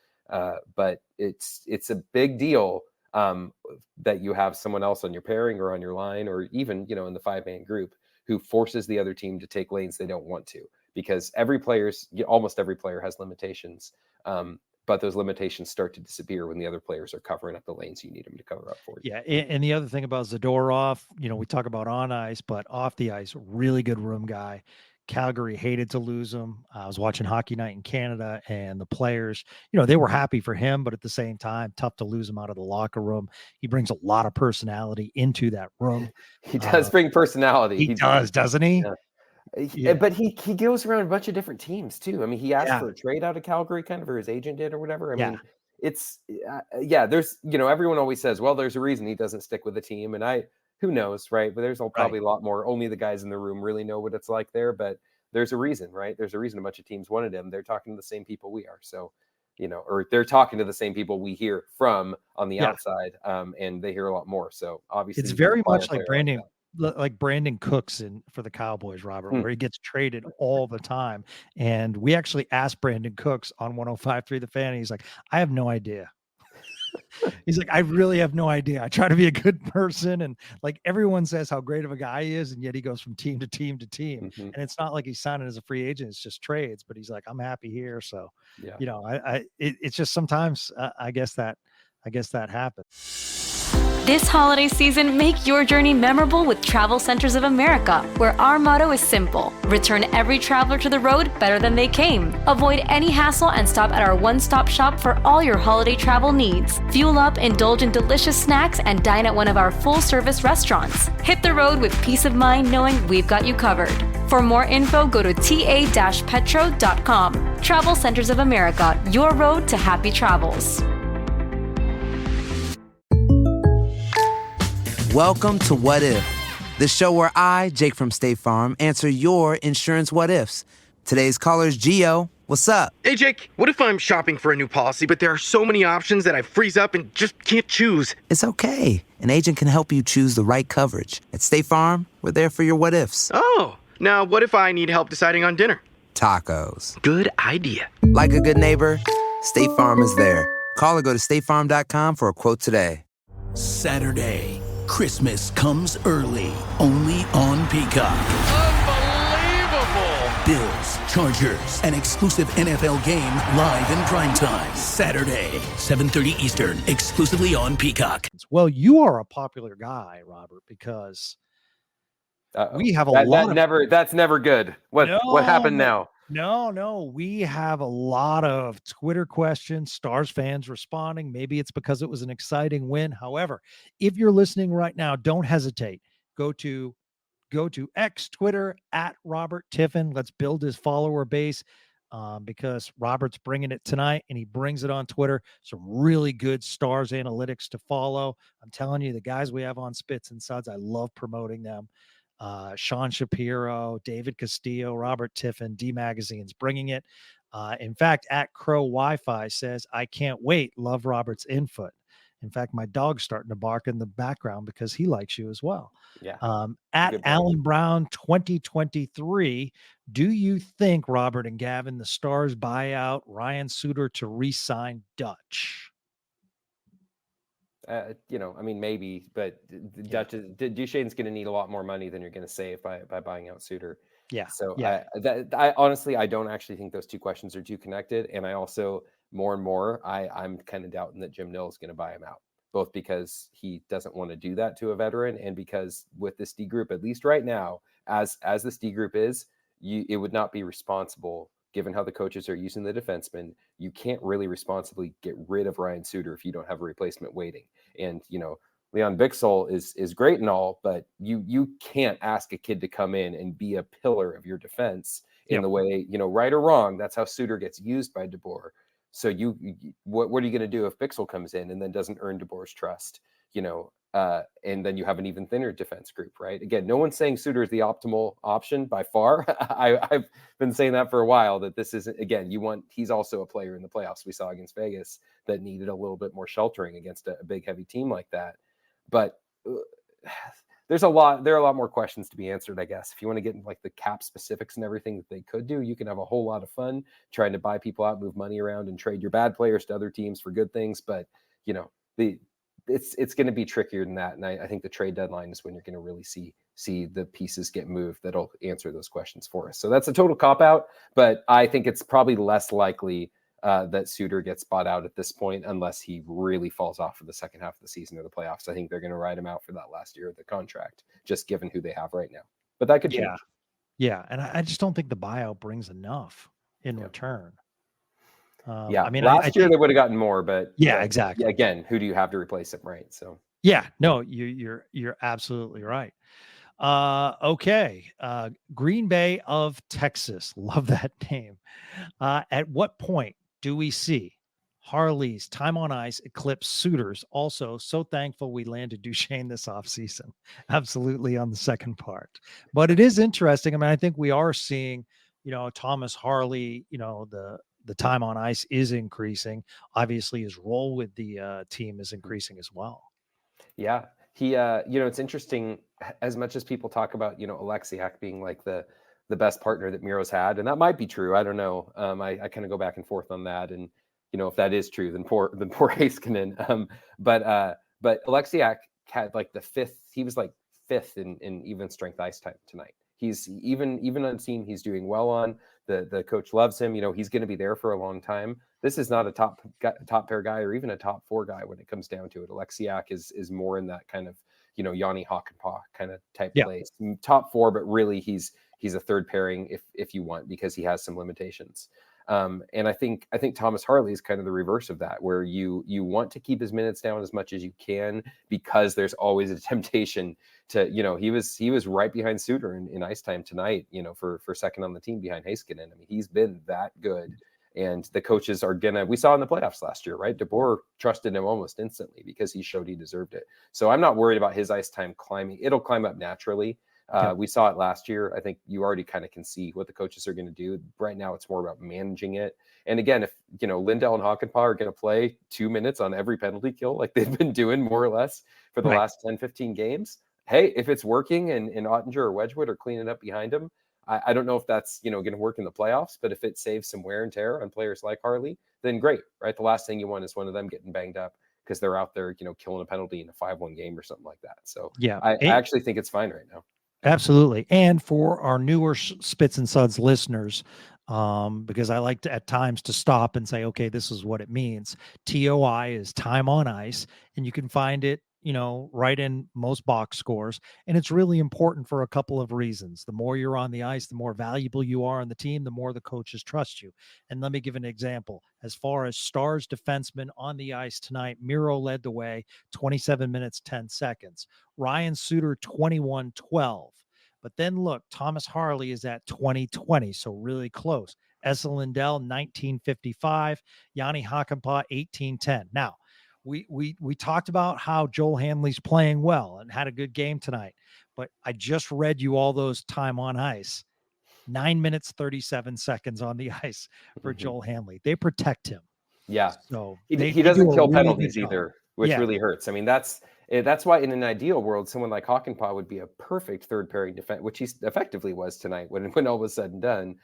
S2: but it's a big deal. That you have someone else on your pairing or on your line, or even, in the 5-man group, who forces the other team to take lanes they don't want to, because almost every player has limitations. But those limitations start to disappear when the other players are covering up the lanes you need them to cover up for you.
S1: Yeah. And the other thing about Zadorov, we talk about on ice, but off the ice, really good room guy. Calgary hated to lose him. I was watching Hockey Night in Canada, and the players, they were happy for him, but at the same time, tough to lose him out of the locker room. He brings a lot of personality into that room.
S2: He does bring personality.
S1: He does, doesn't he?
S2: Yeah. But he goes around a bunch of different teams too. I mean, he asked for a trade out of Calgary, kind of, or his agent did or whatever. I mean, it's there's, everyone always says, well, there's a reason he doesn't stick with the team. And who knows, right? But there's probably a lot more. Only the guys in the room really know what it's like there. But there's a reason, right? There's a reason a bunch of teams wanted him. They're talking to the same people we are. So, or they're talking to the same people we hear from on the outside, and they hear a lot more. So obviously,
S1: it's very much like Brandon Cooks for the Cowboys, Robert, where he gets traded all the time. And we actually asked Brandon Cooks on 105.3 The Fan. And he's like, I have no idea. He's like, I really have no idea. I try to be a good person, and like everyone says how great of a guy he is, and yet he goes from team to team to team. Mm-hmm. And it's not like he's signing as a free agent; it's just trades. But he's like, I'm happy here. So, it's just sometimes I guess that happens.
S6: This holiday season, make your journey memorable with Travel Centers of America, where our motto is simple: return every traveler to the road better than they came. Avoid any hassle and stop at our one-stop shop for all your holiday travel needs. Fuel up, indulge in delicious snacks, and dine at one of our full-service restaurants. Hit the road with peace of mind knowing we've got you covered. For more info, go to ta-petro.com. Travel Centers of America, your road to happy travels.
S7: Welcome to What If, the show where I, Jake from State Farm, answer your insurance what ifs. Today's caller is Gio. What's up?
S8: Hey, Jake, what if I'm shopping for a new policy, but there are so many options that I freeze up and just can't choose?
S7: It's okay. An agent can help you choose the right coverage. At State Farm, we're there for your what ifs.
S8: Oh, now what if I need help deciding on dinner?
S7: Tacos.
S8: Good idea.
S7: Like a good neighbor, State Farm is there. Call or go to statefarm.com for a quote today.
S9: Saturday. Christmas comes early, only on Peacock.
S10: Unbelievable!
S9: Bills, Chargers, an exclusive NFL game live in primetime. Saturday, 7:30 Eastern, exclusively on Peacock.
S1: Well, you are a popular guy, Robert, because we have
S2: that's never good. What happened now?
S1: No. We have a lot of Twitter questions, Stars fans responding. Maybe it's because it was an exciting win. However, if you're listening right now, don't hesitate. Go to X, Twitter, at Robert Tiffin. Let's build his follower base, because Robert's bringing it tonight, and he brings it on Twitter. Some really good Stars analytics to follow. I'm telling you, the guys we have on Spits and Suds, I love promoting them. Sean Shapiro, David Castillo, Robert Tiffin, D Magazine's bringing it. In fact, at Crow Wi-Fi says, I can't wait. Love Robert's input. In fact, my dog's starting to bark in the background because he likes you as well.
S2: Yeah.
S1: At
S2: Good boy.
S1: Alan Brown 2023, do you think, Robert and Gavin, the Stars buy out Ryan Suter to re-sign Dutch?
S2: I mean, maybe, but Duchene's going to need a lot more money than you're going to save by buying out Suter.
S1: Yeah.
S2: So
S1: yeah.
S2: I honestly, I don't actually think those two questions are too connected. And I also, more and more, I'm kind of doubting that Jim Nill is going to buy him out, both because he doesn't want to do that to a veteran, and because with this D group, at least right now, as this D group is, it would not be responsible, given how the coaches are using the defensemen. You can't really responsibly get rid of Ryan Suter if you don't have a replacement waiting. And, Leon Bixel is great and all, but you can't ask a kid to come in and be a pillar of your defense in the way, right or wrong, that's how Suter gets used by DeBoer. So what are you going to do if Bixel comes in and then doesn't earn DeBoer's trust, and then you have an even thinner defense group, right? Again, no one's saying Suter is the optimal option by far. I've been saying that for a while, that this isn't, again, he's also a player in the playoffs we saw against Vegas that needed a little bit more sheltering against a big, heavy team like that. But there are a lot more questions to be answered, I guess. If you want to get into like the cap specifics and everything that they could do, you can have a whole lot of fun trying to buy people out, move money around, and trade your bad players to other teams for good things. But, it's going to be trickier than that. And I think the trade deadline is when you're going to really see the pieces get moved that'll answer those questions for us. So that's a total cop-out, but I think it's probably less likely that Suter gets bought out at this point, unless he really falls off for the second half of the season or the playoffs. I think they're going to ride him out for that last year of the contract, just given who they have right now. But that could change.
S1: Yeah. And I just don't think the buyout brings enough in return.
S2: I mean, last year they would have gotten more, but
S1: exactly.
S2: Again, who do you have to replace him, right? So
S1: no, you're absolutely right. Okay. Green Bay of Texas. Love that name. At what point do we see Harley's time on ice eclipse Suter's? Also, so thankful we landed Duchene this offseason. Absolutely on the second part. But it is interesting. I mean, I think we are seeing, Thomas Harley, the time on ice is increasing. Obviously, his role with the team is increasing as well.
S2: Yeah. He, it's interesting, as much as people talk about, Alexiak being like the best partner that Miro's had, and that might be true. I don't know. I kind of go back and forth on that, and if that is true, then poor Heiskanen. But Alexiak had like the fifth. He was like fifth in even strength ice time tonight. He's even on team he's doing well on. The coach loves him. He's going to be there for a long time. This is not a top pair guy or even a top four guy when it comes down to it. Alexiak is more in that kind of, Yanni Hakanpää kind of type place. Top four, but really he's a third pairing if you want, because he has some limitations. And I think Thomas Harley is kind of the reverse of that, where you want to keep his minutes down as much as you can, because there's always a temptation to, he was right behind Suter in ice time tonight, for second on the team behind Heiskanen. I mean, he's been that good, and the coaches are we saw in the playoffs last year, right? DeBoer trusted him almost instantly because he showed he deserved it. So I'm not worried about his ice time climbing. It'll climb up naturally. We saw it last year. I think you already kind of can see what the coaches are going to do. Right now, it's more about managing it. And again, if, Lindell and Hakanpää are going to play 2 minutes on every penalty kill, like they've been doing more or less for the last 10, 15 games, hey, if it's working and Ottinger or Wedgwood are cleaning up behind him, I don't know if that's, going to work in the playoffs, but if it saves some wear and tear on players like Harley, then great, right? The last thing you want is one of them getting banged up because they're out there, killing a penalty in a 5-1 game or something like that. So I actually think it's fine right now.
S1: Absolutely. And for our newer Spits and Suds listeners, because I like to at times to stop and say, okay, this is what it means. TOI is time on ice, and you can find it, right in most box scores. And it's really important for a couple of reasons. The more you're on the ice, the more valuable you are on the team, the more the coaches trust you. And let me give an example. As far as Stars defensemen on the ice tonight, Miro led the way, 27 minutes, 10 seconds. Ryan Suter, 21-12. But then look, Thomas Harley is at 20-20, so really close. Esa Lindell, 19-55. Yanni Hakanpää, 18-10. Now, we talked about how Joel Hanley's playing well and had a good game tonight. but I just read you all those time on ice. 9 minutes, 37 seconds on the ice for Joel Hanley. They protect him.
S2: Yeah.
S1: So
S2: He
S1: they
S2: doesn't
S1: do a
S2: kill
S1: really good
S2: penalties
S1: job.
S2: either, which really hurts. I mean, that's why in an ideal world, someone like Hakanpää would be a perfect third pairing defense, which he effectively was tonight when all was said and done,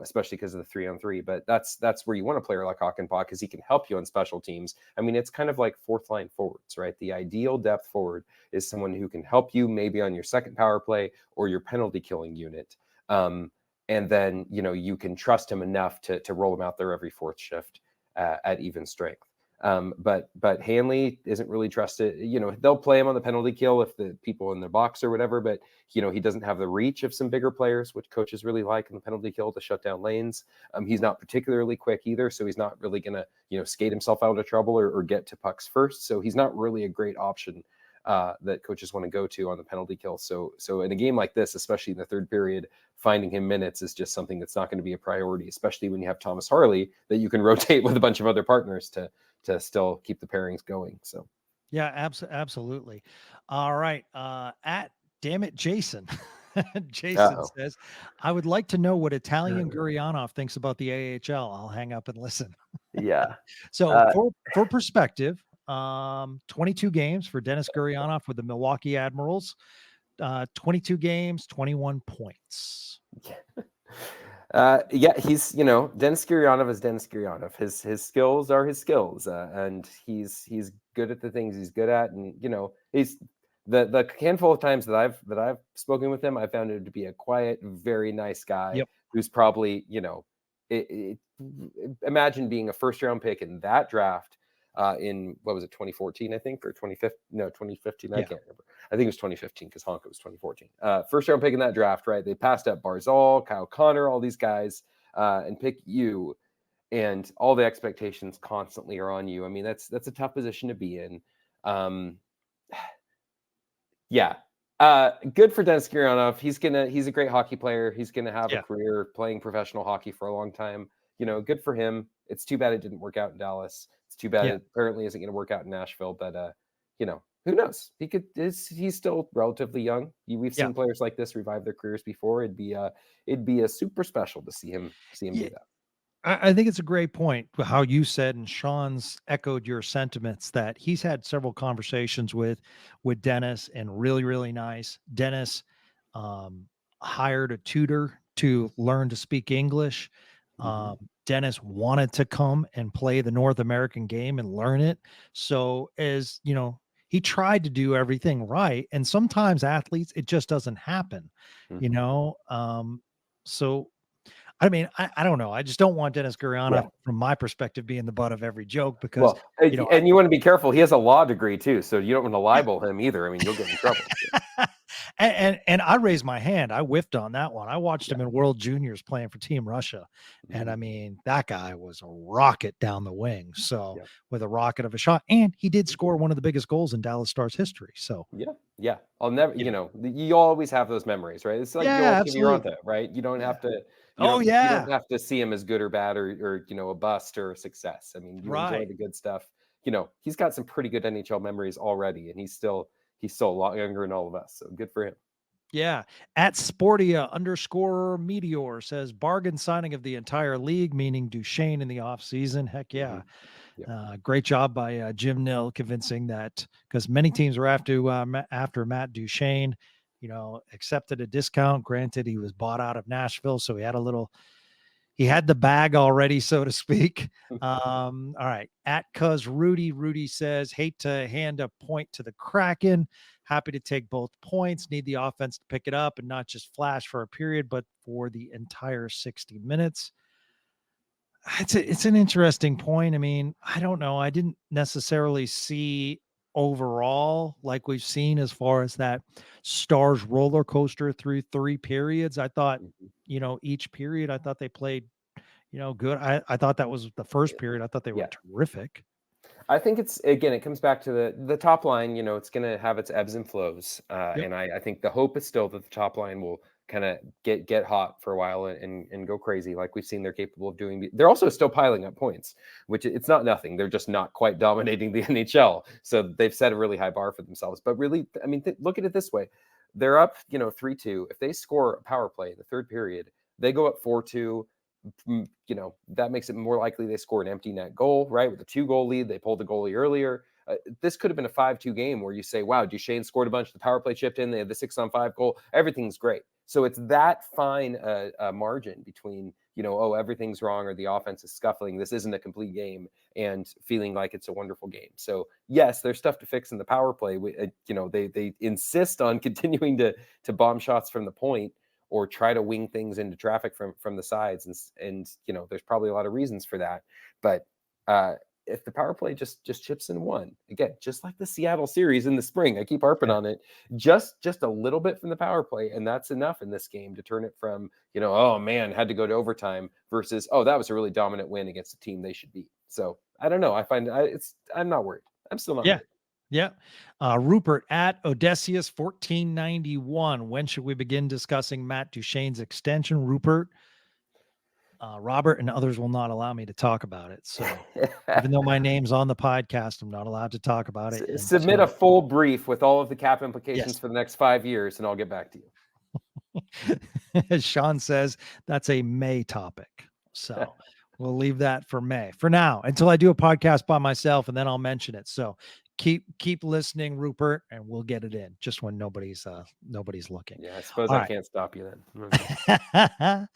S2: especially because of the 3-on-3. But that's where you want a player like Hakanpää, because he can help you on special teams. I mean, it's kind of like fourth line forwards, right? The ideal depth forward is someone who can help you maybe on your second power play or your penalty killing unit. And then, you can trust him enough to roll him out there every fourth shift at even strength. But Hanley isn't really trusted. They'll play him on the penalty kill if the people in the box or whatever, but he doesn't have the reach of some bigger players, which coaches really like in the penalty kill to shut down lanes. He's not particularly quick either, so he's not really gonna skate himself out of trouble or get to pucks first. So he's not really a great option that coaches want to go to on the penalty kill. So in a game like this, especially in the third period, finding him minutes is just something that's not going to be a priority, especially when you have Thomas Harley that you can rotate with a bunch of other partners to still keep the pairings going. So
S1: yeah, absolutely. All right. At Damn It Jason. Jason says, I would like to know what Italian Gurianov thinks about the AHL. I'll hang up and listen.
S2: Yeah.
S1: So for perspective, 22 games for Denis Gurianov with the Milwaukee Admirals, 22 games, 21 points.
S2: He's Denis Gurianov is Denis Gurianov. His skills are his skills, and he's good at the things he's good at, and he's the handful of times that I've spoken with him, I found him to be a quiet, very nice guy who's probably imagine being a first round pick in that draft. In what was it, 2014, I think, or 2015, I can't remember. I think it was 2015 because Honka was 2014. First round pick in that draft, right? They passed up Barzal, Kyle Connor, all these guys, and pick you, and all the expectations constantly are on you. I mean, that's a tough position to be in. Good for Denis Gurianov. He's a great hockey player. He's gonna have a career playing professional hockey for a long time. Good for him. It's too bad it didn't work out in Dallas. It's too bad it apparently isn't going to work out in Nashville. But who knows? He's still relatively young. We've seen players like this revive their careers before. It'd be a super special to see him do that.
S1: I think it's a great point how you said, and Sean's echoed your sentiments, that he's had several conversations with Denis, and really, really nice. Denis hired a tutor to learn to speak English. Denis wanted to come and play the North American game and learn it. So as he tried to do everything right. And sometimes athletes, it just doesn't happen, so I mean, I don't know. I just don't want Denis Gurianov, from my perspective, being the butt of every joke because,
S2: and you want to be careful. He has a law degree too, so you don't want to libel him either. I mean, you'll get in trouble.
S1: And I raised my hand. I whiffed on that one. I watched him in World Juniors playing for Team Russia, and I mean, that guy was a rocket down the wing. So with a rocket of a shot, and he did score one of the biggest goals in Dallas Stars history. So
S2: yeah. I'll never. You always have those memories, right? It's like Joel Kiviranta, right? You don't have to. You don't have to see him as good or bad or a bust or a success. I mean, you enjoy the good stuff. He's got some pretty good NHL memories already, and he's still a lot younger than all of us. So good for him.
S1: Yeah. At Sportia_Meteor says bargain signing of the entire league, meaning Duchene in the offseason. Heck yeah. Great job by Jim Nill convincing that, because many teams were after Matt Duchene. Accepted a discount. Granted, he was bought out of Nashville, so he had the bag already, so to speak. All right. At Cuz Rudy says, hate to hand a point to the Kraken. Happy to take both points. Need the offense to pick it up and not just flash for a period, but for the entire 60 minutes. It's an interesting point. I mean, I don't know. I didn't necessarily see overall like we've seen as far as that Stars roller coaster through 3 periods. I thought, each period, I thought they played, good. I thought that was the first period. I thought they were terrific.
S2: I think it comes back to the top line. It's going to have its ebbs and flows. And I think the hope is still that the top line will kind of get hot for a while and go crazy like we've seen they're capable of doing. They're also still piling up points, which it's not nothing. They're just not quite dominating the NHL. So they've set a really high bar for themselves. But really, I mean, look at it this way. they're up, 3-2. If they score a power play in the third period, they go up 4-2. That makes it more likely they score an empty net goal, right? With a 2-goal lead, they pulled the goalie earlier. This could have been a 5-2 game where you say, wow, Duchene scored a bunch, the power play chipped in, they had the 6-on-5 goal, everything's great. So it's that fine margin between, everything's wrong or the offense is scuffling, this isn't a complete game, and feeling like it's a wonderful game. So yes, there's stuff to fix in the power play. They insist on continuing to bomb shots from the point or try to wing things into traffic from the sides. And there's probably a lot of reasons for that. But if the power play just chips in one, again, just like the Seattle series in the spring, I keep harping on it, just a little bit from the power play, and that's enough in this game to turn it from, oh man, had to go to overtime versus, oh, that was a really dominant win against a team they should beat. So I don't know. I find I'm not worried. I'm still not worried.
S1: Yeah. Rupert at Odysseus 1491. When should we begin discussing Matt Duchene's extension? Rupert, Robert and others will not allow me to talk about it. So even though my name's on the podcast, I'm not allowed to talk about it.
S2: Submit a full brief with all of the cap implications for the next 5 years, and I'll get back to you.
S1: As Sean says, that's a May topic. So we'll leave that for May for now until I do a podcast by myself, and then I'll mention it. So keep listening, Rupert, and we'll get it in just when nobody's looking.
S2: Yeah, I suppose I can't stop you then.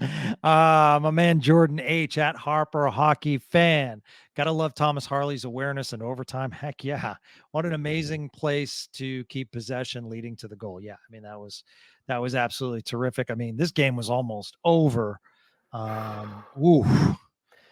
S1: My man Jordan H at Harper Hockey Fan. Gotta love Thomas Harley's awareness and overtime. Heck yeah. What an amazing place to keep possession leading to the goal. Yeah, I mean, that was absolutely terrific. I mean, this game was almost over.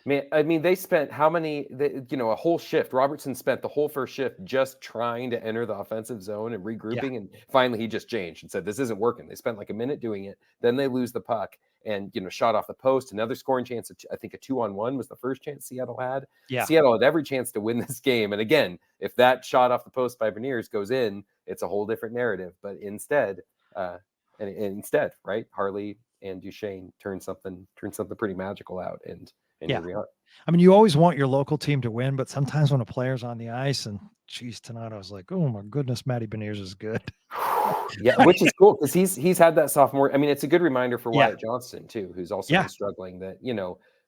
S2: Man, I mean, they spent a whole shift. Robertson spent the whole first shift just trying to enter the offensive zone and regrouping. And finally he just changed and said, this isn't working. They spent like a minute doing it. Then they lose the puck and, shot off the post. Another scoring chance. I think a 2-on-1 was the first chance Seattle had. Yeah. Seattle had every chance to win this game. And again, if that shot off the post by Beniers goes in, it's a whole different narrative. But instead, right, Harley and Duchene turned something pretty magical out. And here we are.
S1: I mean, you always want your local team to win, but sometimes when a player's on the ice, and geez, tonight I was like, oh my goodness, Matty Beniers is good.
S2: Yeah, which is cool because he's had that sophomore. I mean, it's a good reminder for Wyatt Johnston too, who's also been struggling. That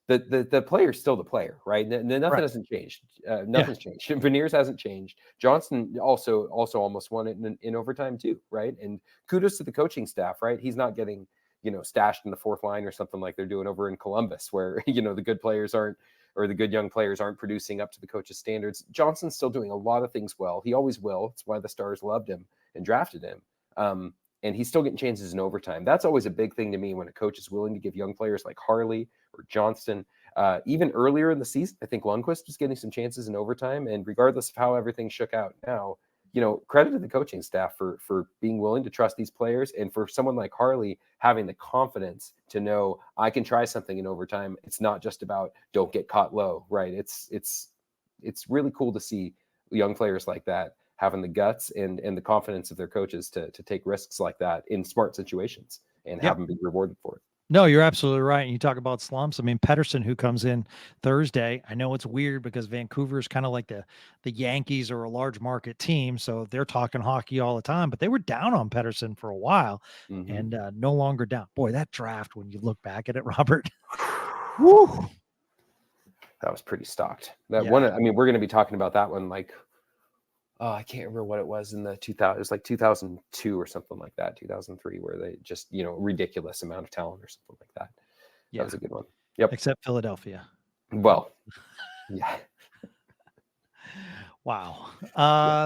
S2: the player's still the player, right? Nothing hasn't changed. Nothing's changed. Beniers hasn't changed. Johnston also almost won it in overtime too, right? And kudos to the coaching staff, right? He's not getting stashed in the fourth line or something like they're doing over in Columbus, where the good players aren't, or the good young players aren't producing up to the coach's standards. Johnson's still doing a lot of things well. He always will. It's why the Stars loved him and drafted him. And he's still getting chances in overtime. That's always a big thing to me when a coach is willing to give young players like Harley or Johnston. Even earlier in the season, I think Lundqvist was getting some chances in overtime. And regardless of how everything shook out now, credit to the coaching staff for being willing to trust these players, and for someone like Harley having the confidence to know I can try something in overtime. It's not just about don't get caught low, right? It's really cool to see young players like that having the guts and the confidence of their coaches to take risks like that in smart situations and have them be rewarded for it.
S1: No, you're absolutely right. And you talk about slumps. I mean, Pettersson, who comes in Thursday, I know it's weird because Vancouver is kind of like the Yankees or a large market team. So they're talking hockey all the time, but they were down on Pettersson for a while and no longer down. Boy, that draft, when you look back at it, Robert, woo,
S2: that was pretty stocked. That one, I mean, we're going to be talking about that one like, I can't remember what it was in the 2000. It was like 2002 or something like that, 2003, where they just, ridiculous amount of talent or something like that. Yeah. That was a good one. Yep.
S1: Except Philadelphia.
S2: Well, yeah.
S1: Wow.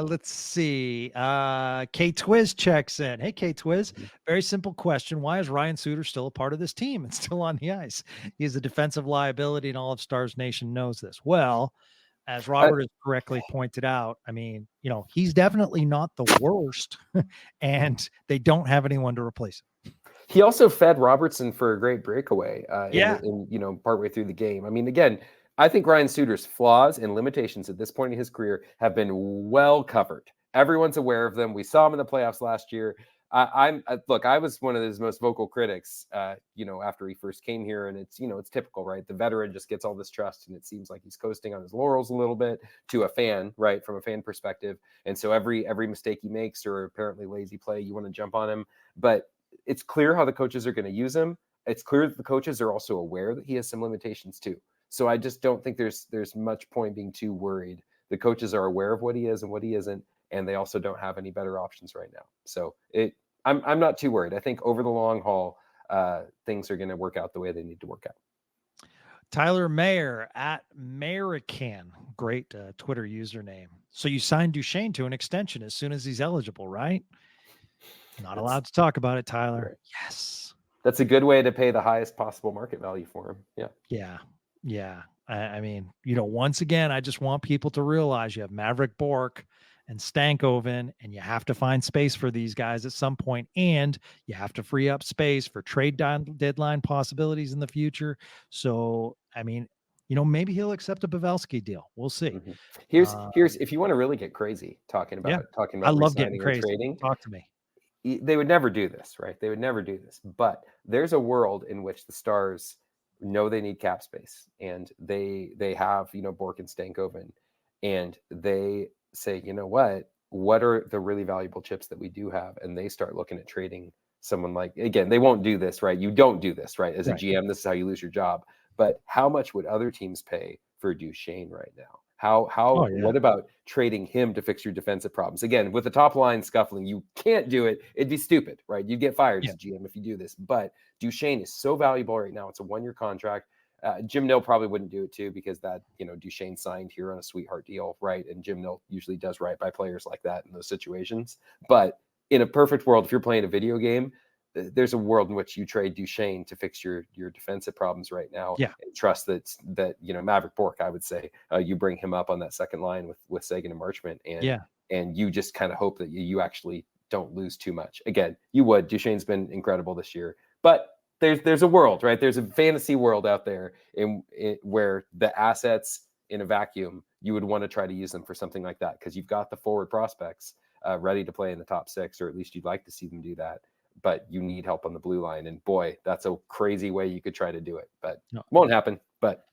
S1: Let's see. K-Twiz checks in. Hey, K-Twiz. Very simple question. Why is Ryan Suter still a part of this team and still on the ice? He's a defensive liability, and all of Stars Nation knows this. Well, as Robert has correctly pointed out, I mean, he's definitely not the worst, and they don't have anyone to replace him.
S2: He also fed Robertson for a great breakaway in partway through the game. I mean, again, I think Ryan Suter's flaws and limitations at this point in his career have been well covered. Everyone's aware of them. We saw him in the playoffs last year. Look, I was one of his most vocal critics, after he first came here, and it's typical, right? The veteran just gets all this trust, and it seems like he's coasting on his laurels a little bit to a fan, right? From a fan perspective. And so every mistake he makes, or apparently lazy play, you want to jump on him. But it's clear how the coaches are going to use him. It's clear that the coaches are also aware that he has some limitations too. So I just don't think there's much point being too worried. The coaches are aware of what he is and what he isn't, and they also don't have any better options right now. So I'm not too worried. I think over the long haul, things are going to work out the way they need to work out.
S1: Tyler Mayer at American, great Twitter username. So you signed Duchene to an extension as soon as he's eligible, right? Not allowed to talk about it, Tyler.
S2: Right.
S1: Yes.
S2: That's a good way to pay the highest possible market value for him. Yeah.
S1: Yeah. Yeah. I mean, once again, I just want people to realize you have Maverick Bork and Stankoven, and you have to find space for these guys at some point, and you have to free up space for trade deadline possibilities in the future. So, I mean, maybe he'll accept a Pavelski deal. We'll see.
S2: Mm-hmm. Here's if you want to really get crazy talking about
S1: I love getting
S2: re-signing
S1: crazy.
S2: or trading.
S1: Talk to me.
S2: They would never do this, right? They would never do this. But there's a world in which the Stars know they need cap space, and they have Bork and Stankoven, and they say, what are the really valuable chips that we do have, and they start looking at trading someone like, again, they won't do this, right? You don't do this, right? As a GM, this is how you lose your job. But how much would other teams pay for Duchene right now? What about trading him to fix your defensive problems? Again, with the top line scuffling, you can't do it. It'd be stupid, right? You'd get fired as a GM if you do this. But Duchene is so valuable right now. It's a 1-year contract. Jim Nill probably wouldn't do it too, because that, Duchene signed here on a sweetheart deal, right? And Jim Nill usually does right by players like that in those situations. But in a perfect world, if you're playing a video game, there's a world in which you trade Duchene to fix your defensive problems right now.
S1: Yeah.
S2: And trust that Maverick Bork, I would say, you bring him up on that second line with Seguin and Marchment, and you just kind of hope that you actually don't lose too much. Again, you would. Duchene's been incredible this year, but there's a world, right? There's a fantasy world out there where the assets in a vacuum, you would want to try to use them for something like that, because you've got the forward prospects ready to play in the top 6, or at least you'd like to see them do that. But you need help on the blue line. And boy, that's a crazy way you could try to do it, but won't happen. But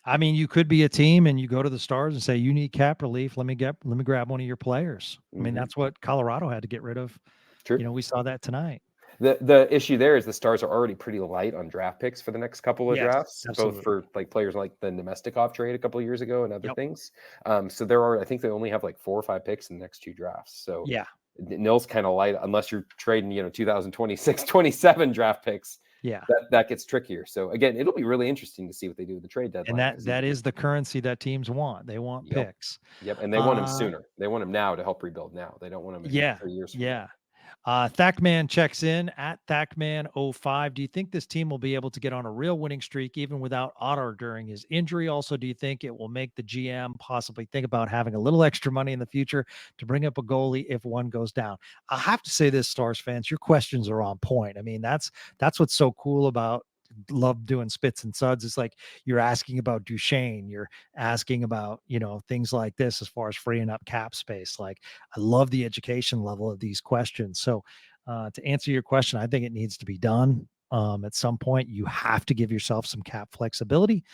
S1: I mean, you could be a team and you go to the Stars and say, you need cap relief. Let me grab one of your players. I mean, that's what Colorado had to get rid of.
S2: True.
S1: We saw that tonight.
S2: The issue there is the Stars are already pretty light on draft picks for the next couple of drafts,
S1: absolutely.
S2: both for like players like the Nemestikov trade a couple of years ago and other things. So I think they only have like 4 or 5 picks in the next 2 drafts. So Nill's kind of light unless you're trading, 2026, 27 draft picks.
S1: Yeah.
S2: That gets trickier. So again, it'll be really interesting to see what they do with the trade deadline.
S1: And that is the currency that teams want. They want picks.
S2: Yep. And they want them sooner. They want them now to help rebuild now. They don't want them in 3 years from now.
S1: Thackman checks in at Thackman05. Do you think this team will be able to get on a real winning streak even without Otter during his injury? Also, do you think it will make the GM possibly think about having a little extra money in the future to bring up a goalie if one goes down? I have to say this, Stars fans, your questions are on point. I mean, that's what's so cool about love doing Spits and Suds. It's like you're asking about Duchene, you're asking about things like this as far as freeing up cap space. Like, I love the education level of these questions. So to answer your question, I think it needs to be done. At some point you have to give yourself some cap flexibility.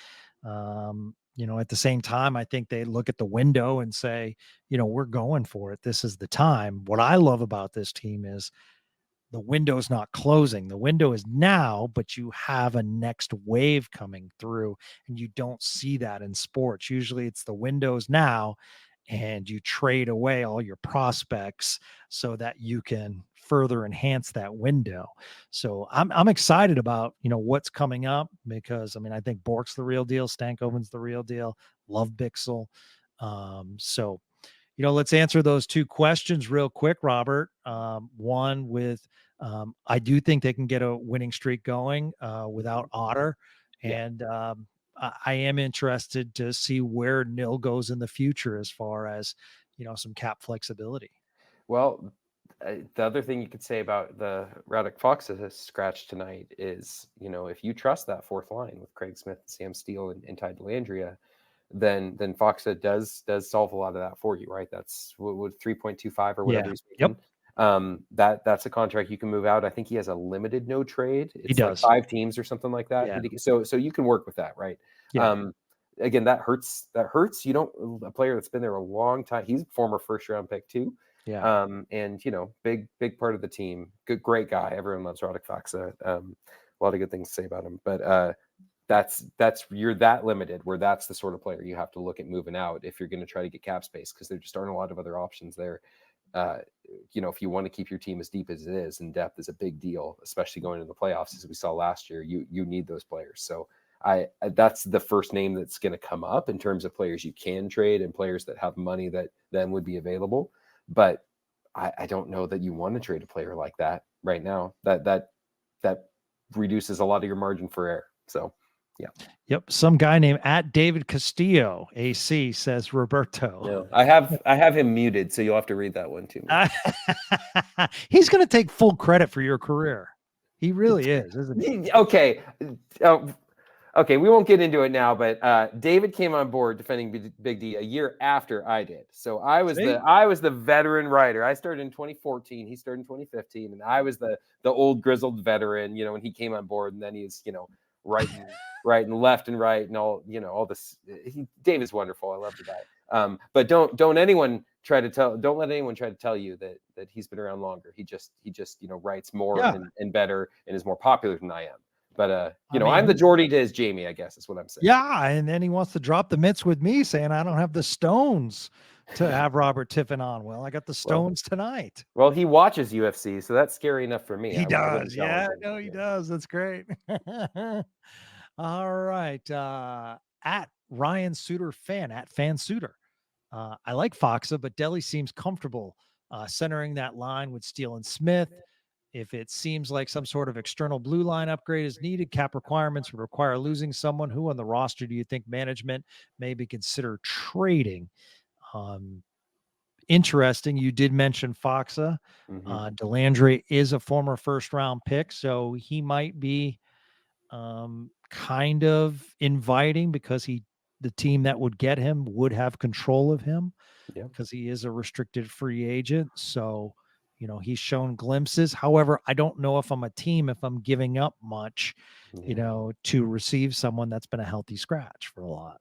S1: At the same time, I think they look at the window and say, we're going for it. This is the time. What I love about this team is the window's not closing. The window is now, but you have a next wave coming through, and you don't see that in sports. Usually it's the window's now, and you trade away all your prospects so that you can further enhance that window. So I'm excited about, what's coming up, because I think Bork's the real deal. Stankoven's the real deal. Love Bixel. So let's answer those 2 questions real quick, Robert. One with, I do think they can get a winning streak going without Otter. And I am interested to see where Nill goes in the future as far as, some cap flexibility.
S2: Well, the other thing you could say about the Radek Fox scratch tonight is, if you trust that 4th line with Craig Smith, Sam Steele, and Ty Dellandrea, then Foxa does solve a lot of that for you, right? That's what 3.25 or whatever he's making. That's a contract you can move out. I think he has a limited no trade. It's like
S1: does.
S2: 5 teams or something like that.
S1: Yeah.
S2: So you can work with that, right?
S1: Yeah.
S2: Again, that hurts. You don't, a player that's been there a long time. He's a former first round pick too.
S1: Yeah.
S2: And big part of the team. Great guy. Everyone loves Radek Faksa. A lot of good things to say about him. But that's you're that limited where that's the sort of player you have to look at moving out if you're going to try to get cap space, because there just aren't a lot of other options there. If you want to keep your team as deep as it is, and depth is a big deal, especially going into the playoffs, as we saw last year. You need those players. So that's the first name that's going to come up in terms of players you can trade and players that have money that then would be available. But I don't know that you want to trade a player like that right now. That reduces a lot of your margin for error. So, yeah.
S1: Yep. Some guy named @David Castillo AC says Roberto.
S2: No, I have him muted, so you'll have to read that one too.
S1: He's going to take full credit for your career. He really is, isn't he?
S2: Okay. Okay, we won't get into it now, but David came on board defending Big D a year after I did. So I was the veteran writer. I started in 2014. He started in 2015, and I was the old grizzled veteran. When he came on board, and then he's writing left and right and all this. David's wonderful. I love the guy. But don't let anyone try to tell you that he's been around longer. He just writes more and better and is more popular than I am. But I'm the Geordie to his Jamie, I guess is what I'm saying.
S1: Yeah, and then he wants to drop the mitts with me, saying I don't have the stones to have Robert Tiffin on. Well, I got the stones tonight.
S2: Well, he watches UFC, so that's scary enough for me.
S1: He does. Yeah, no, he does. That's great. All right. At Ryan Suter fan, at Fan Suter. I like Foxa, but Delhi seems comfortable centering that line with Steele and Smith. If it seems like some sort of external blue line upgrade is needed, cap requirements would require losing someone. Who on the roster do you think management maybe consider trading? Interesting. You did mention Foxa. Delandre is a former first-round pick, so he might be kind of inviting because the team that would get him would have control of him because he is a restricted free agent. So, he's shown glimpses. However, I don't know if I'm a team, if I'm giving up much, to receive someone that's been a healthy scratch for a lot.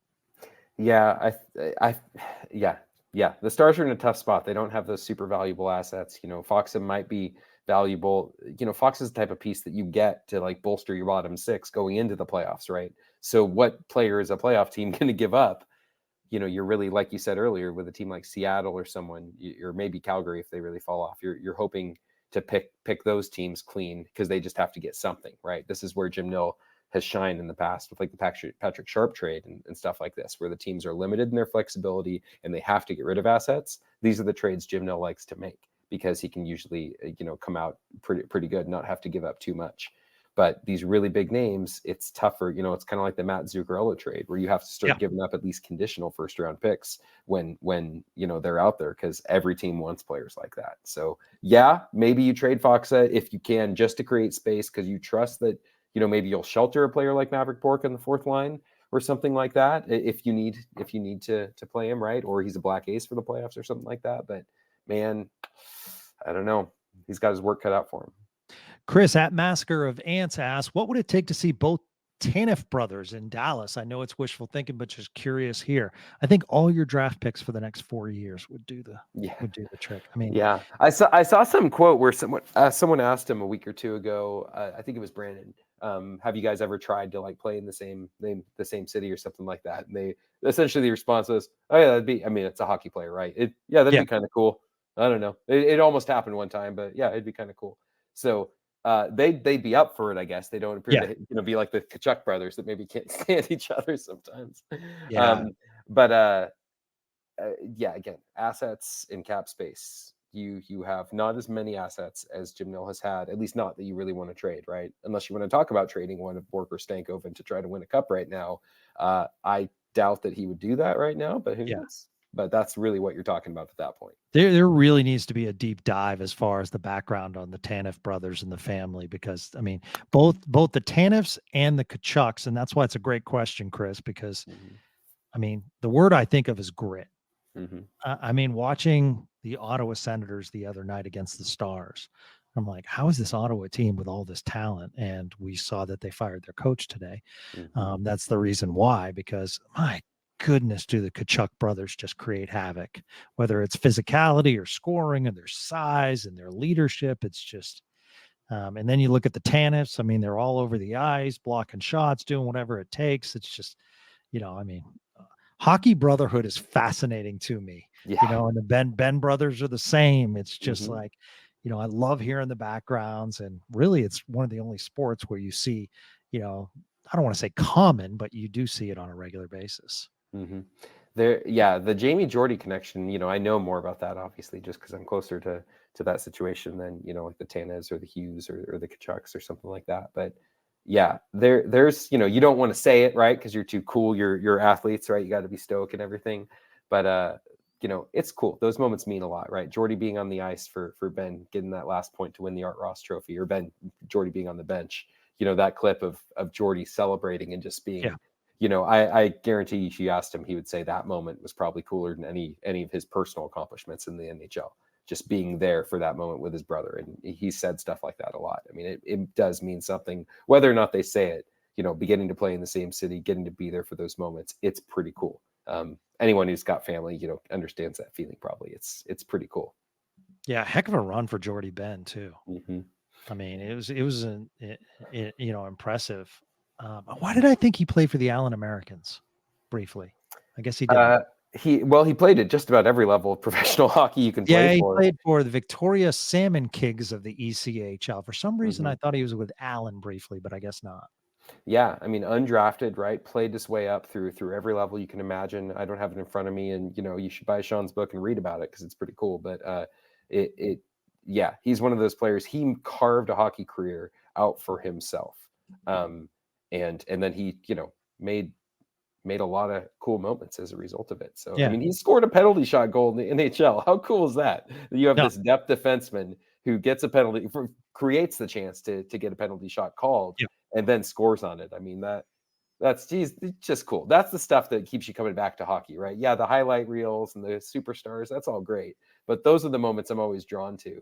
S2: Yeah. The Stars are in a tough spot. They don't have those super valuable assets. Foxa might be valuable. Fox is the type of piece that you get to bolster your bottom six going into the playoffs, right? So what player is a playoff team going to give up? You're really, like you said earlier, with a team like Seattle or someone, or maybe Calgary, if they really fall off, you're hoping to pick those teams clean because they just have to get something, right? This is where Jim Nill has shined in the past with the Patrick Sharp trade and stuff like this, where the teams are limited in their flexibility and they have to get rid of assets. These are the trades Jim Nill likes to make because he can usually, come out pretty good, not have to give up too much. But these really big names, it's tougher. It's kind of like the Matt Zuccarello trade where you have to start giving up at least conditional first-round picks when they're out there because every team wants players like that. So, maybe you trade Foxa if you can just to create space because you trust that, maybe you'll shelter a player like Maverick Bork on the fourth line or something like that if you need to play him, right? Or he's a black ace for the playoffs or something like that. But, man, I don't know. He's got his work cut out for him.
S1: Chris at Massacre of Ants asks, what would it take to see both Tanev brothers in Dallas? I know it's wishful thinking, but just curious here. I think all your draft picks for the next 4 years would do the trick. I mean,
S2: I saw some quote where someone asked him a week or two ago. I think it was Brandon. Have you guys ever tried to play in the same city or something like that? And they essentially the response was, "Oh yeah, that'd be. I mean, it's a hockey player, right? That'd be kind of cool. I don't know. It almost happened one time, but yeah, it'd be kind of cool." So. They'd be up for it, I guess. They don't appear to be like the Kachuk brothers that maybe can't stand each other sometimes. Again, assets in cap space. You have not as many assets as Jim Nill has had, at least not that you really want to trade, right? Unless you want to talk about trading one of Bork or Stankoven to try to win a cup right now. I doubt that he would do that right now, but who knows? But that's really what you're talking about at that point.
S1: There really needs to be a deep dive as far as the background on the Tanev brothers and the family, because I mean, both the Tanevs and the Kachucks, and that's why it's a great question, Chris, because I mean, the word I think of is grit.
S2: Hmm.
S1: I mean, watching the Ottawa Senators the other night against the Stars, I'm like, how is this Ottawa team with all this talent? And we saw that they fired their coach today.
S2: Hmm.
S1: That's the reason why, because my goodness, do the Kachuk brothers just create havoc, whether it's physicality or scoring and their size and their leadership. It's just, and then you look at the Tanifs. I mean, they're all over the ice, blocking shots, doing whatever it takes. It's just, I mean, hockey brotherhood is fascinating to me,
S2: Yeah.
S1: and the Ben brothers are the same. It's just
S2: Hmm.
S1: like, I love hearing the backgrounds, and really it's one of the only sports where you see, I don't want to say common, but you do see it on a regular basis.
S2: Hmm. There, yeah, the Jamie Jordy connection. I know more about that obviously just because I'm closer to that situation than like the Tanas or the Hughes or the Kachucks or something like that. But yeah, there's you don't want to say it, right, because you're too cool. You're athletes, right? You got to be stoic and everything. But it's cool. Those moments mean a lot, right? Jordy being on the ice for Ben getting that last point to win the Art Ross Trophy, or Jordy being on the bench. That clip of Jordy celebrating and just being.
S1: Yeah.
S2: I guarantee you, if you asked him, he would say that moment was probably cooler than any of his personal accomplishments in the NHL. Just being there for that moment with his brother, and he said stuff like that a lot. I mean, it does mean something, whether or not they say it. Beginning to play in the same city, getting to be there for those moments, it's pretty cool. Anyone who's got family, understands that feeling. Probably, it's pretty cool.
S1: Yeah, heck of a run for Jordy Ben too.
S2: Mm-hmm.
S1: I mean, it was impressive. Why did I think he played for the Allen Americans briefly? I guess he did.
S2: He played at just about every level of professional hockey you can play
S1: He
S2: for.
S1: played for the Victoria Salmon Kings of the ECHL. For some reason, I thought he was with Allen briefly, but I guess not.
S2: Yeah, I mean, undrafted, right? Played his way up through every level you can imagine. I don't have it in front of me, and you should buy Sean's book and read about it because it's pretty cool. But yeah, he's one of those players. He carved a hockey career out for himself, and then he made a lot of cool moments as a result of it. So
S1: Yeah.
S2: I mean, he scored a penalty shot goal in the NHL. How cool is that? You have this depth defenseman who gets a penalty, creates the chance to get a penalty shot called, and then scores on it. I mean, that's just cool. That's the stuff that keeps you coming back to hockey, right? Yeah, the highlight reels and the superstars, that's all great. But those are the moments I'm always drawn to.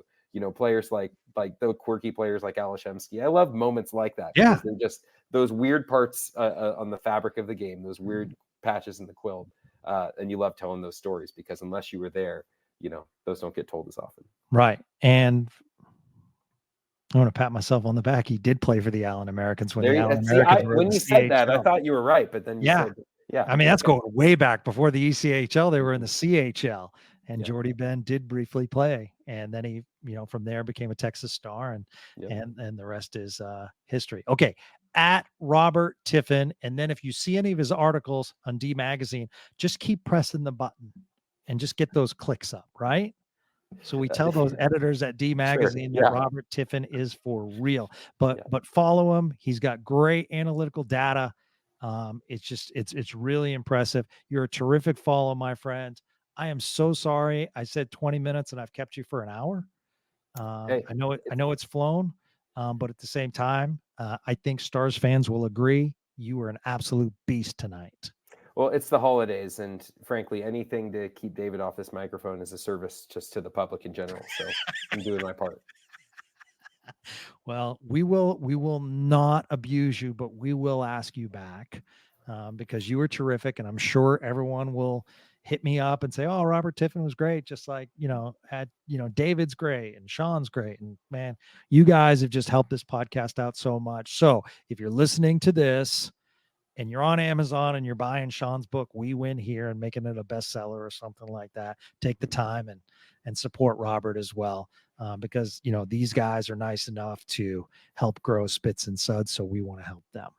S2: Players like the quirky players like Alashemsky. I love moments like that.
S1: Yeah.
S2: Because they're just those weird parts on the fabric of the game, those weird patches in the quilt. And you love telling those stories because unless you were there, those don't get told as often.
S1: Right. And I want to pat myself on the back. He did play for the Allen Americans when the Allen Americans were
S2: when
S1: in
S2: you
S1: the
S2: said that, I
S1: CHL.
S2: thought you were right, but then you said, yeah.
S1: I mean, that's going way back before the ECHL. They were in the CHL, and Jordy Ben did briefly play, and then he, from there became a Texas Star, and the rest is history. Okay, at Robert Tiffin, and then if you see any of his articles on D Magazine, just keep pressing the button, and just get those clicks up, right? So we tell those editors at D Magazine that Robert Tiffin is for real, but follow him. He's got great analytical data. It's really impressive. You're a terrific follow, my friend. I am so sorry. I said 20 minutes and I've kept you for an hour. I know it's flown, but at the same time, I think Stars fans will agree. You were an absolute beast tonight.
S2: Well, it's the holidays, and frankly, anything to keep David off this microphone is a service just to the public in general. So I'm doing my part.
S1: Well, we will not abuse you, but we will ask you back because you were terrific, and I'm sure everyone will hit me up and say, "Oh, Robert Tiffin was great," just like David's great and Sean's great, and man, you guys have just helped this podcast out so much. So if you're listening to this and you're on Amazon and you're buying Sean's book, We Win Here, and making it a bestseller or something like that, take the time and support Robert as well. Because, these guys are nice enough to help grow Spits and Suds. So we want to help them.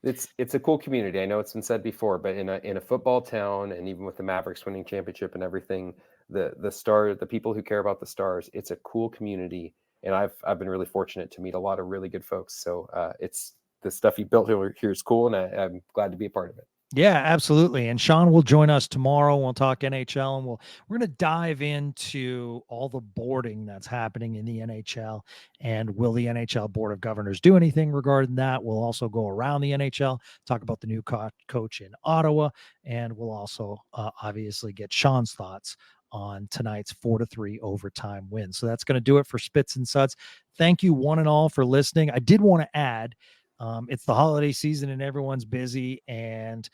S2: It's a cool community. I know it's been said before, but in a football town, and even with the Mavericks winning championship and everything, the people who care about the Stars, it's a cool community. And I've been really fortunate to meet a lot of really good folks. So it's the stuff you built here is cool, and I'm glad to be a part of it.
S1: Yeah, absolutely. And Sean will join us tomorrow. We'll talk NHL, and we're going to dive into all the boarding that's happening in the NHL, and will the NHL Board of Governors do anything regarding that? We'll also go around the NHL, talk about the new coach in Ottawa, and we'll also obviously get Sean's thoughts on tonight's 4-3 overtime win. So that's going to do it for Spits and Suds. Thank you one and all for listening. I did want to add, it's the holiday season and everyone's busy, and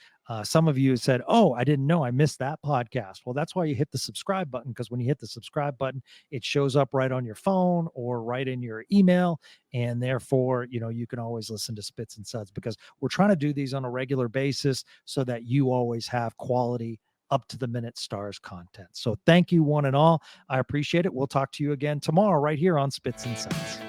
S1: some of you said, "Oh, I didn't know I missed that podcast." Well, that's why you hit the subscribe button, because when you hit the subscribe button, it shows up right on your phone or right in your email, and therefore, you can always listen to Spits and Suds, because we're trying to do these on a regular basis so that you always have quality, up to the minute Stars content. So thank you one and all. I appreciate it. We'll talk to you again tomorrow right here on Spits and Suds.